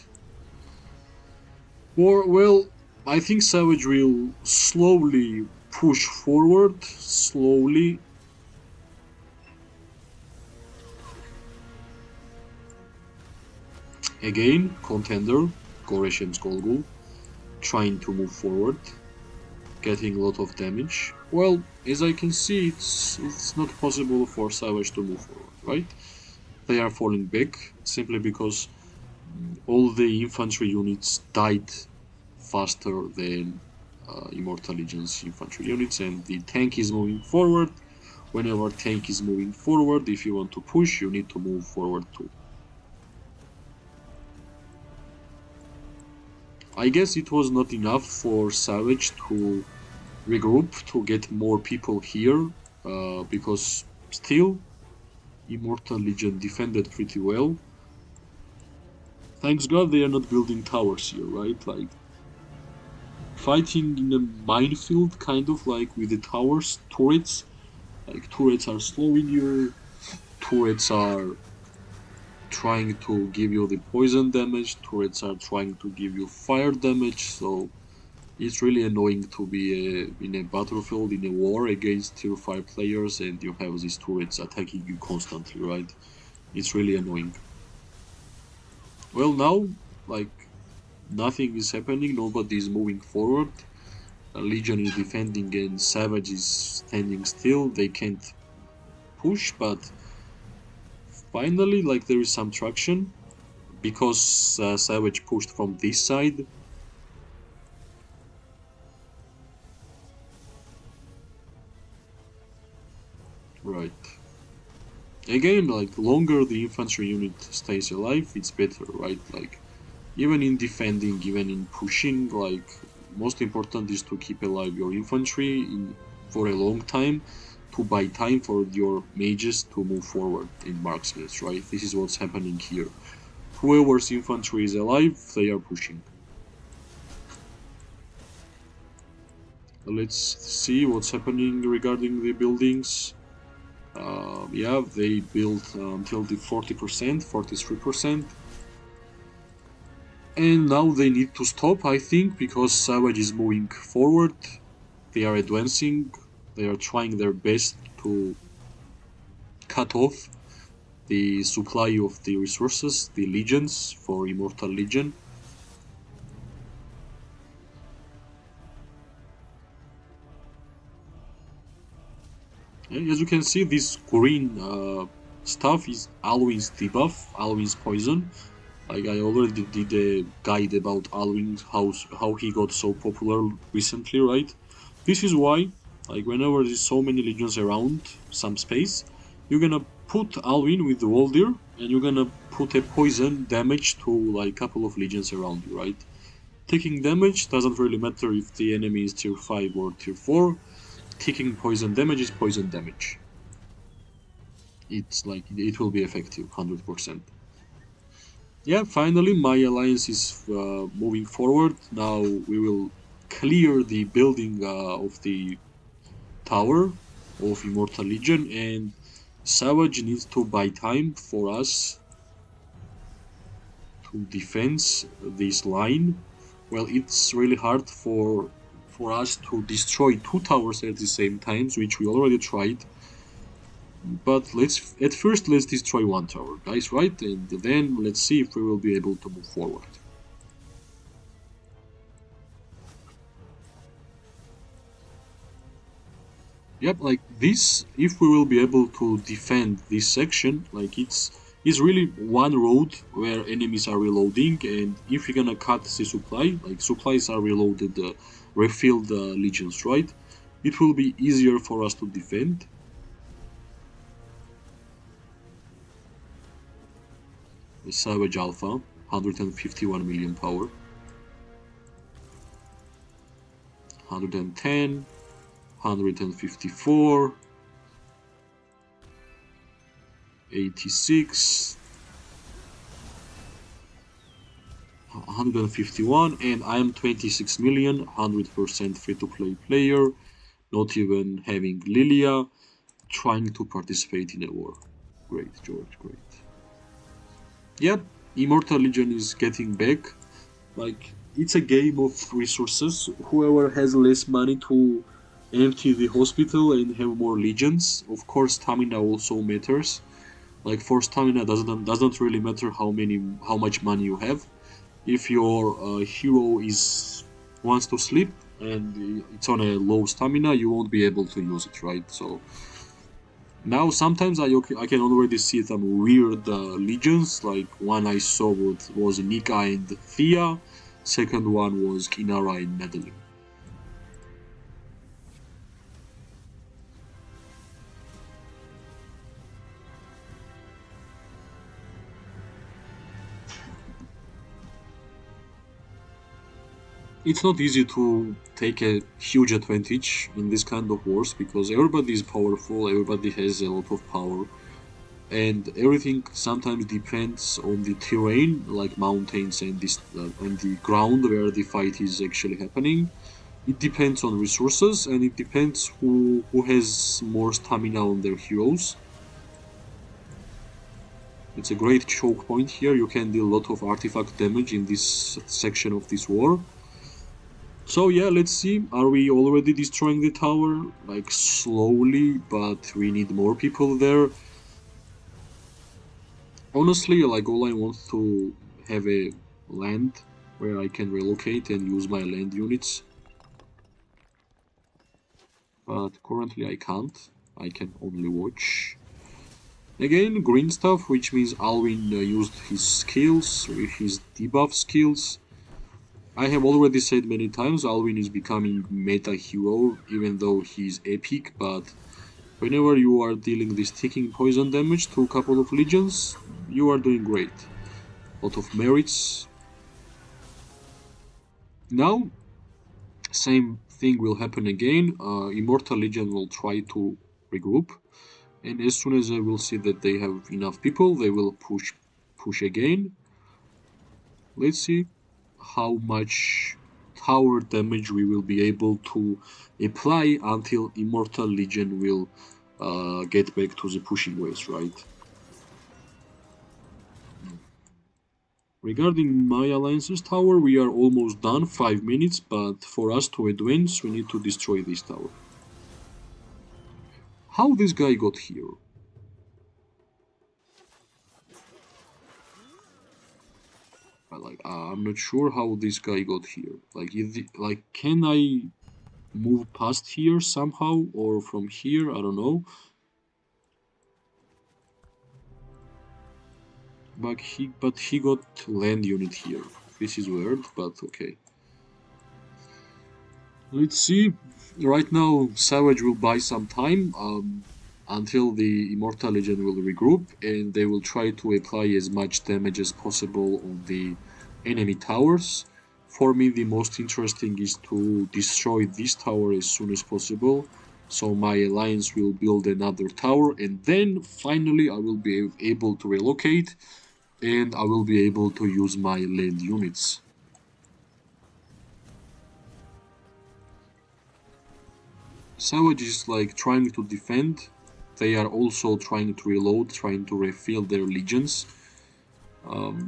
Or well, I think Savage will slowly push forward, slowly. Again, contender, Goresh and Skolgul, trying to move forward, getting a lot of damage. Well, as I can see, it's not possible for Savage to move forward, right? They are falling back simply because all the infantry units died faster than Immortal Legion's infantry units, and the tank is moving forward. Whenever tank is moving forward, if you want to push, you need to move forward too. I guess it was not enough for Savage to regroup, to get more people here, because still Immortal Legion defended pretty well. Thanks God they are not building towers here, right? Like fighting in a minefield, kind of like with the towers, turrets. Like turrets are slowing you, turrets are trying to give you the poison damage, turrets are trying to give you fire damage, so it's really annoying to be in a battlefield, in a war against tier 5 players, and you have these turrets attacking you constantly, right? It's really annoying. Well, now, like, nothing is happening, nobody is moving forward. Legion is defending and Savage is standing still. They can't push, but finally, like, there is some traction because Savage pushed from this side. Right. Again, like, longer the infantry unit stays alive, it's better, right? Like, Even in defending, even in pushing, like, most important is to keep alive your infantry for a long time, to buy time for your mages to move forward in marksmiths, right? This is what's happening here. Whoever's infantry is alive, they are pushing. Let's see what's happening regarding the buildings. Yeah, they built until the 40%, 43%. And now they need to stop, I think, because Savage is moving forward. They are advancing. They are trying their best to cut off the supply of the resources, the legions for Immortal Legion. And as you can see, this green stuff is Alwyn's debuff, Alwyn's poison. Like, I already did a guide about Alwyn, how he got so popular recently, right? This is why, like, whenever there's so many legions around some space, you're gonna put Alwyn with the Waldir, and you're gonna put a poison damage to like a couple of legions around you, right? Taking damage doesn't really matter if the enemy is tier 5 or tier 4. Taking poison damage is poison damage. It's like, it will be effective 100%. Yeah, finally my alliance is moving forward. Now we will clear the building of the tower of Immortal Legion, and Savage needs to buy time for us to defend this line. Well, it's really hard for us to destroy 2 towers at the same time, which we already tried. But at first let's destroy 1 tower, guys, right? And then let's see if we will be able to move forward. Yep, like this, if we will be able to defend this section, like it's really one road where enemies are reloading, and if you're gonna cut the supply, like supplies are reloaded, refilled legions, right? It will be easier for us to defend. The Savage Alpha, 151 million power. 110, 154, 86, 151, and I am 26 million, 100% free-to-play player, not even having Lilia, trying to participate in a war. Great, George, great. Yep, Immortal Legion is getting back. Like, it's a game of resources. Whoever has less money to empty the hospital and have more legions. Of course, stamina also matters. Like, for stamina, doesn't really matter how much money you have. If your hero wants to sleep and it's on a low stamina, you won't be able to use it, right? So now sometimes I can already see some weird legions. Like, one I saw was Nika and Thea. Second one was Kinara and Madeline. It's not easy to take a huge advantage in this kind of wars because everybody is powerful, everybody has a lot of power, and everything sometimes depends on the terrain, like mountains and the ground where the fight is actually happening. It depends on resources, and it depends who has more stamina on their heroes. It's a great choke point here. You can deal a lot of artifact damage in this section of this war. So yeah, let's see. Are we already destroying the tower? Like, slowly, but we need more people there. Honestly, like, all I want to have a land where I can relocate and use my land units. But currently I can't. I can only watch. Again, green stuff, which means Alwyn used his skills, his debuff skills. I have already said many times, Alwyn is becoming meta hero, even though he's epic, but whenever you are dealing this ticking poison damage to a couple of legions, you are doing great. A lot of merits. Now, same thing will happen again. Immortal Legion will try to regroup, and as soon as they will see that they have enough people, they will push again. Let's see how much tower damage we will be able to apply until Immortal Legion will get back to the pushing waves, right? Regarding my alliance's tower, we are almost done, 5 minutes, but for us to advance, we need to destroy this tower. How this guy got here? I'm not sure how this guy got here. Can I move past here somehow, or from here? I don't know. But he got land unit here. This is weird, but okay. Let's see. Right now, Savage will buy some time until the Immortal Legion will regroup, and they will try to apply as much damage as possible on the enemy towers. For me, the most interesting is to destroy this tower as soon as possible, so my alliance will build another tower, and then finally I will be able to relocate, and I will be able to use my land units. Savage is like trying to defend. They are also trying to reload, trying to refill their legions.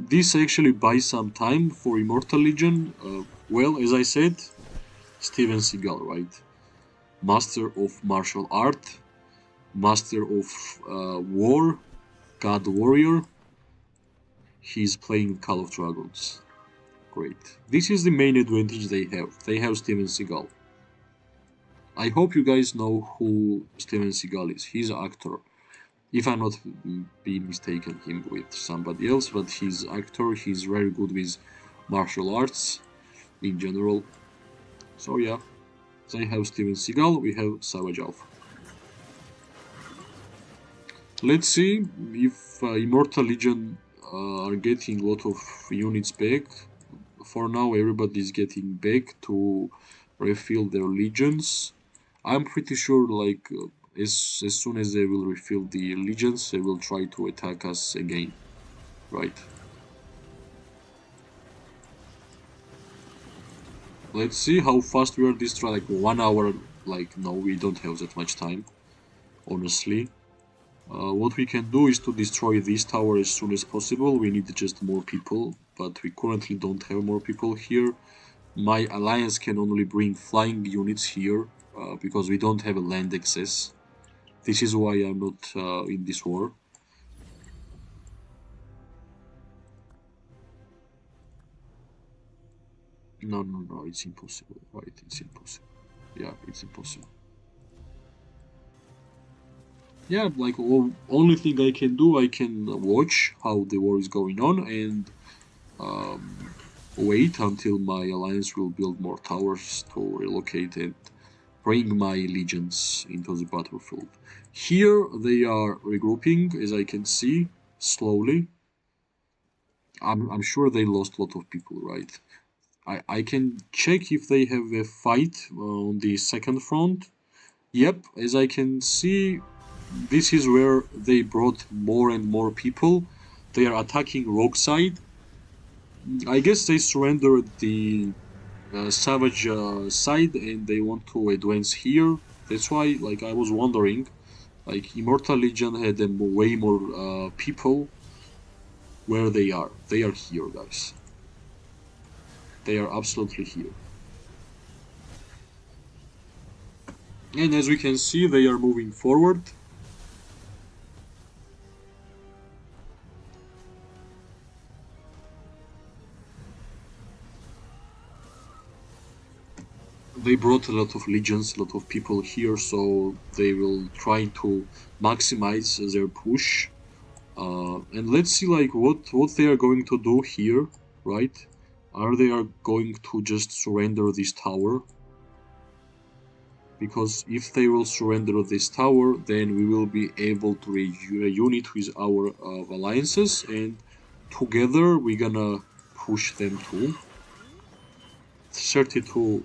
This actually buys some time for Immortal Legion. Well, as I said, Steven Seagal, right? Master of martial art, master of war, god warrior. He's playing Call of Dragons. Great. This is the main advantage they have. They have Steven Seagal. I hope you guys know who Steven Seagal is. He's an actor. If I'm not being mistaken him with somebody else, but he's an actor. He's very good with martial arts in general. So yeah, they have Steven Seagal, we have Savage Alpha. Let's see if Immortal Legion are getting a lot of units back. For now, everybody's getting back to refill their legions. I'm pretty sure, as soon as they will refill the legions, they will try to attack us again, right? Let's see how fast we are destroying. Like 1 hour. No, we don't have that much time, honestly. What we can do is to destroy this tower as soon as possible. We need just more people, but we currently don't have more people here. My alliance can only bring flying units here because we don't have a land access. This is why I'm not in this war. No, it's impossible, right? It's impossible. Yeah, it's impossible. Yeah, only thing I can do, I can watch how the war is going on and wait until my alliance will build more towers to relocate and bring my legions into the battlefield. Here they are regrouping, as I can see, slowly. I'm sure they lost a lot of people, right? I can check if they have a fight on the second front. Yep, as I can see, this is where they brought more and more people. They are attacking rock side. I guess they surrendered the savage side and they want to advance here. That's why, I was wondering, Immortal Legion had way more people. Where they are? They are here, guys. They are absolutely here. And as we can see, they are moving forward. They brought a lot of legions, a lot of people here, so they will try to maximize their push. And let's see what they are going to do here, right? Are they are going to just surrender this tower? Because if they will surrender this tower, then we will be able to reunite with our alliances, and together we're gonna push them too. 32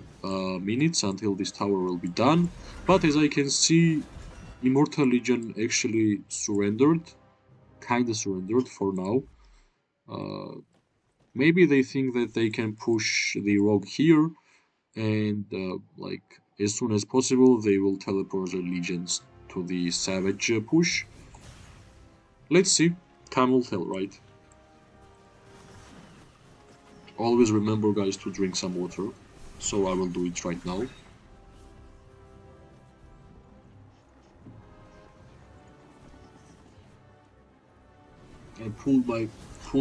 minutes until this tower will be done. But as I can see, Immortal Legion actually surrendered, kinda surrendered for now. Maybe they think that they can push the rogue here, and like as soon as possible they will teleport their legions to the savage push. Let's see. Time will tell, right? Always remember, guys, to drink some water. So I will do it right now. I pulled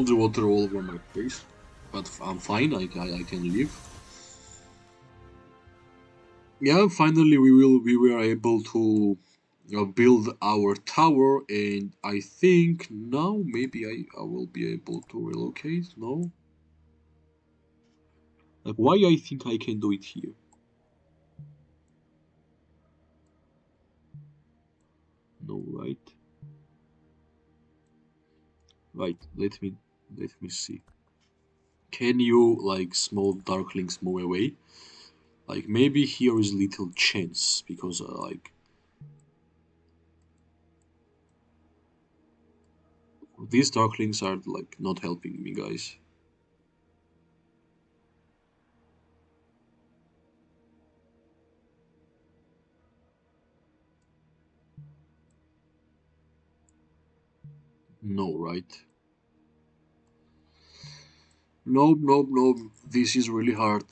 the water all over my face, but I'm fine. I can live. Yeah, finally we were able to build our tower, and I think now maybe I will be able to relocate. No, like why I think I can do it here. No, right? Right. Let me see. Can you like small darklings move away? Like maybe here is little chance because like these darklings are like not helping me, guys. No, right? Nope, nope, nope. This is really hard.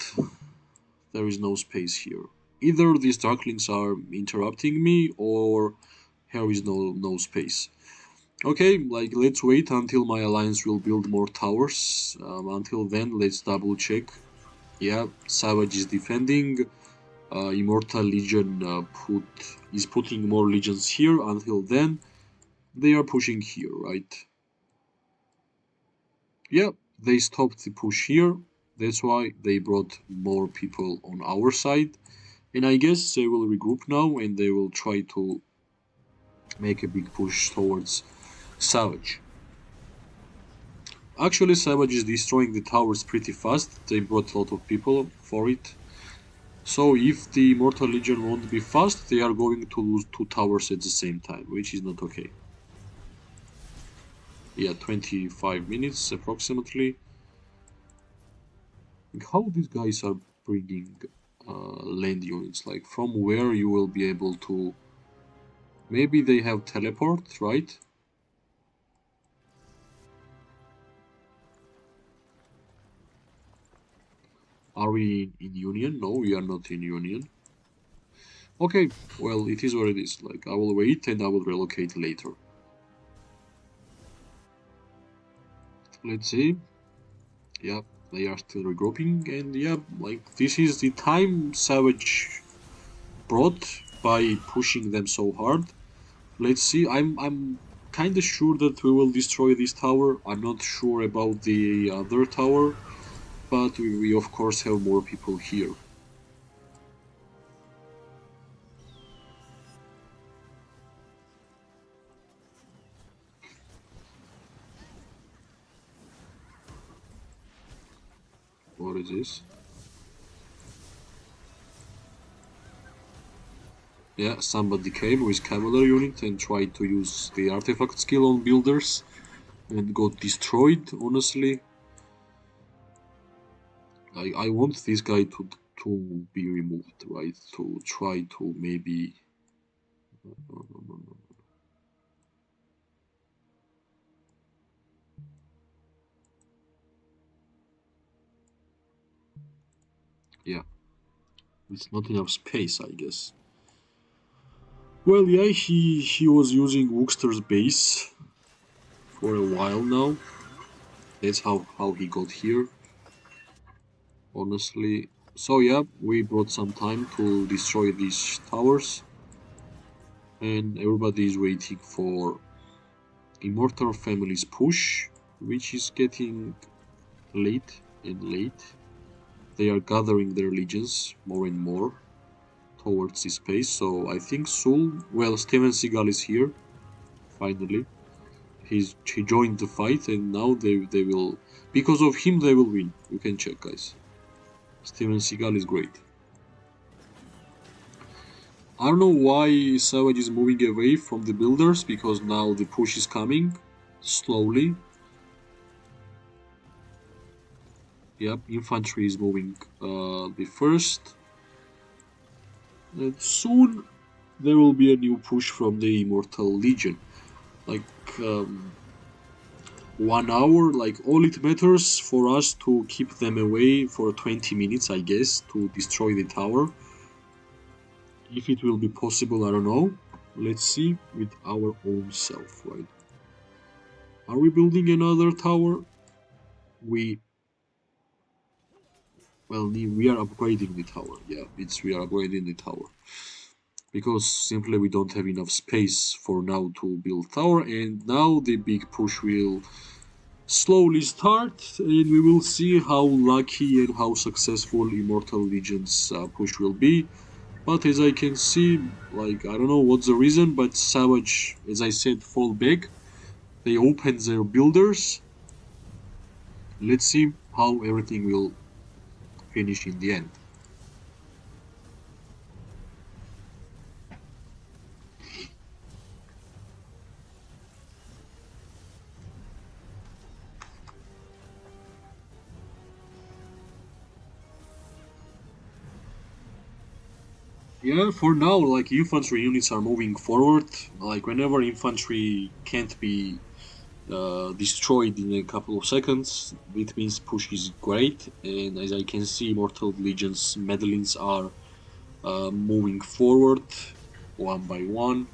There is no space here. Either these darklings are interrupting me or here is no space. Okay, like let's wait until my alliance will build more towers. Until then, let's double check. Yeah, Savage is defending. Immortal Legion is putting more legions here. Until then, they are pushing here, right? Yeah, they stopped the push here. That's why they brought more people on our side. And I guess they will regroup now and they will try to make a big push towards Savage. Actually, Savage is destroying the towers pretty fast. They brought a lot of people for it. So if the Immortal Legion won't be fast, they are going to lose two towers at the same time, which is not okay. Yeah, 25 minutes approximately. How these guys are bringing land units? Like from where you will be able to... Maybe they have teleport, right? Are we in Union? No, we are not in Union. Okay, well, it is what it is. Like, I will wait and I will relocate later. Let's see. Yeah, they are still regrouping, and yeah, like, this is the time Savage brought by pushing them so hard. Let's see. I'm kind of sure that we will destroy this tower. I'm not sure about the other tower, but we of course have more people here. What is this? Yeah, somebody came with cavalry unit and tried to use the artifact skill on builders and got destroyed, honestly. I want this guy to be removed, right? To try to maybe... No, no, no, no. Yeah, it's not enough space, I guess. Well, yeah, he was using Wookster's base for a while now. That's how he got here, honestly. So yeah, we brought some time to destroy these towers, and everybody is waiting for Immortal Family's push, which is getting late and late. They are gathering their legions more and more towards this space. So I think Sul, well, Steven Seagal is here finally. He joined the fight, and now they will, because of him they will win. You can check, guys. Steven Seagal is great. I don't know why Savage is moving away from the builders, because now the push is coming slowly. Yep, infantry is moving the first. And soon there will be a new push from the Immortal Legion. Like 1 hour, like all it matters for us to keep them away for 20 minutes, I guess, to destroy the tower. If it will be possible, I don't know. Let's see with our own self, right? Are we building another tower? We we are upgrading the tower. Yeah, we are upgrading the tower. Because simply we don't have enough space for now to build tower, and now the big push will slowly start, and we will see how lucky and how successful Immortal Legion's push will be. But as I can see, like, I don't know what's the reason, but Savage, as I said, fall back. They open their builders. Let's see how everything will finish in the end. Yeah, for now, like, infantry units are moving forward. Like, whenever infantry can't be destroyed in a couple of seconds, it means push is great. And as I can see, Immortal Legion's medallions are moving forward one by one.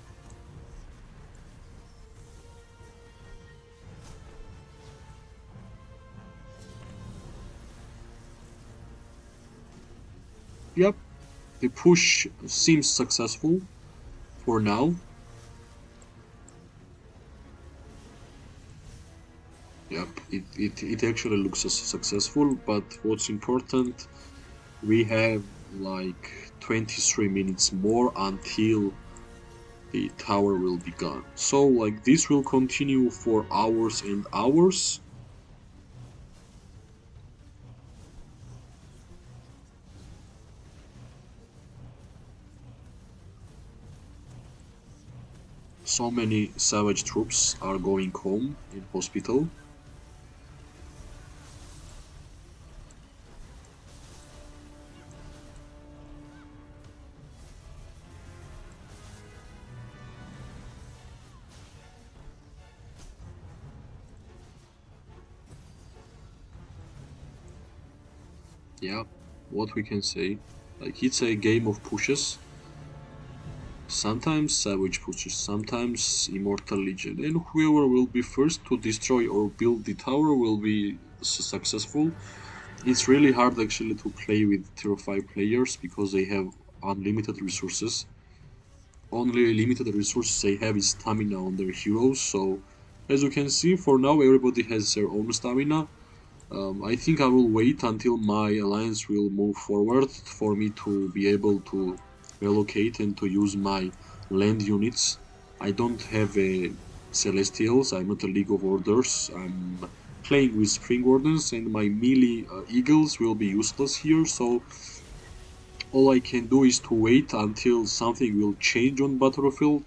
Yep, the push seems successful for now. Yep, it actually looks successful, but what's important, we have like 23 minutes more until the tower will be gone. So like this will continue for hours and hours. So many Savage troops are going home in hospital. Yeah, what we can say, like it's a game of pushes. Sometimes Savage pushes, sometimes Immortal Legion, and whoever will be first to destroy or build the tower will be successful. It's really hard actually to play with tier 5 players because they have unlimited resources. Only limited resources they have is stamina on their heroes, so as you can see, for now everybody has their own stamina. I think I will wait until my alliance will move forward for me to be able to relocate and to use my land units. I don't have a Celestials, I'm not a League of Orders, I'm playing with Spring Wardens, and my melee Eagles will be useless here, so all I can do is to wait until something will change on battlefield.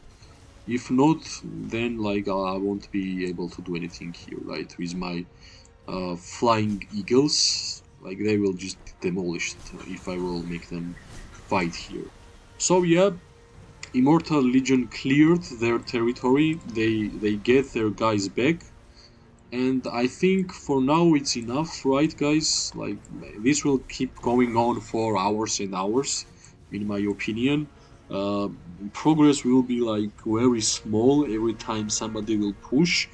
If not, then like I won't be able to do anything here, right? With my flying eagles, like they will just demolish it if I will make them fight here. So yeah, Immortal Legion cleared their territory. They get their guys back, and I think for now it's enough, right, guys? Like this will keep going on for hours and hours, in my opinion. Uh, Progress will be like very small every time somebody will push.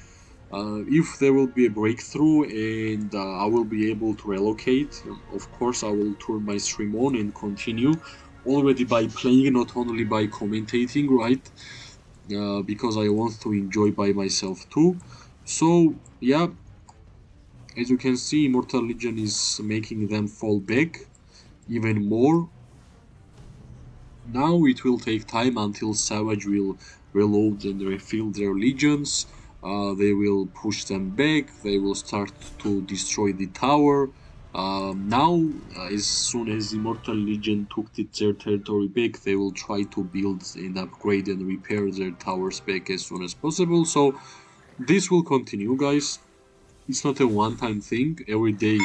If there will be a breakthrough and I will be able to relocate, of course I will turn my stream on and continue already by playing, not only by commentating, right? Because I want to enjoy by myself too. So yeah, as you can see, Immortal Legion is making them fall back even more. Now it will take time until Savage will reload and refill their legions. They will push them back. They will start to destroy the tower. Now, as soon as Immortal Legion took their territory back, they will try to build and upgrade and repair their towers back as soon as possible. So this will continue, guys. It's not a one-time thing. Every day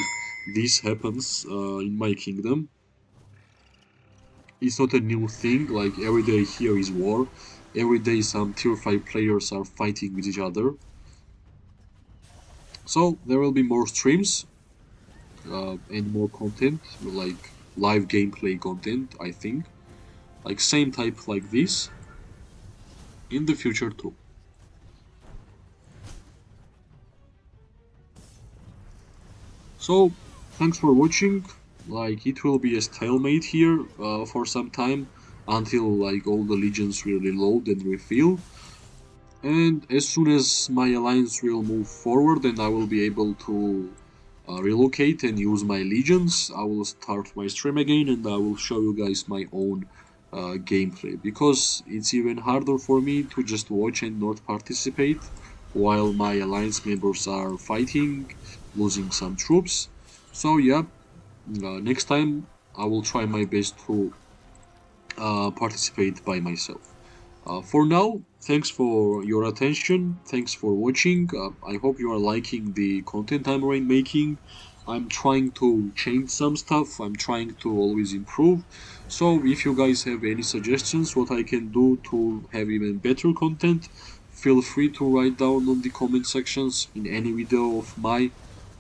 this happens in my kingdom. It's not a new thing. Like every day here is war. Every day some tier 5 players are fighting with each other. So there will be more streams and more content, like live gameplay content, I think. Like same type like this in the future too. So thanks for watching. Like it will be a stalemate here for some time until like all the legions will reload and refill. And as soon as my alliance will move forward and I will be able to relocate and use my legions, I will start my stream again and I will show you guys my own gameplay, because it's even harder for me to just watch and not participate while my alliance members are fighting, losing some troops. So yeah, next time I will try my best to participate by myself. For now, thanks for your attention. Thanks for watching. I hope you are liking the content I'm making. I'm trying to change some stuff. I'm trying to always improve. So if you guys have any suggestions what I can do to have even better content, feel free to write down on the comment sections in any video of mine.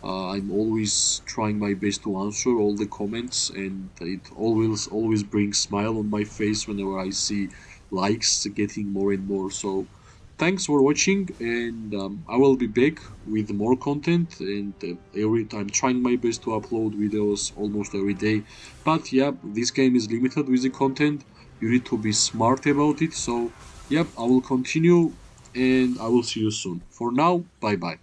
I'm always trying my best to answer all the comments, and it always brings smile on my face whenever I see likes getting more and more. So thanks for watching, and I will be back with more content, and every time trying my best to upload videos almost every day. But yeah, this game is limited with the content. You need to be smart about it. So yep, I will continue, and I will see you soon. For now, bye bye.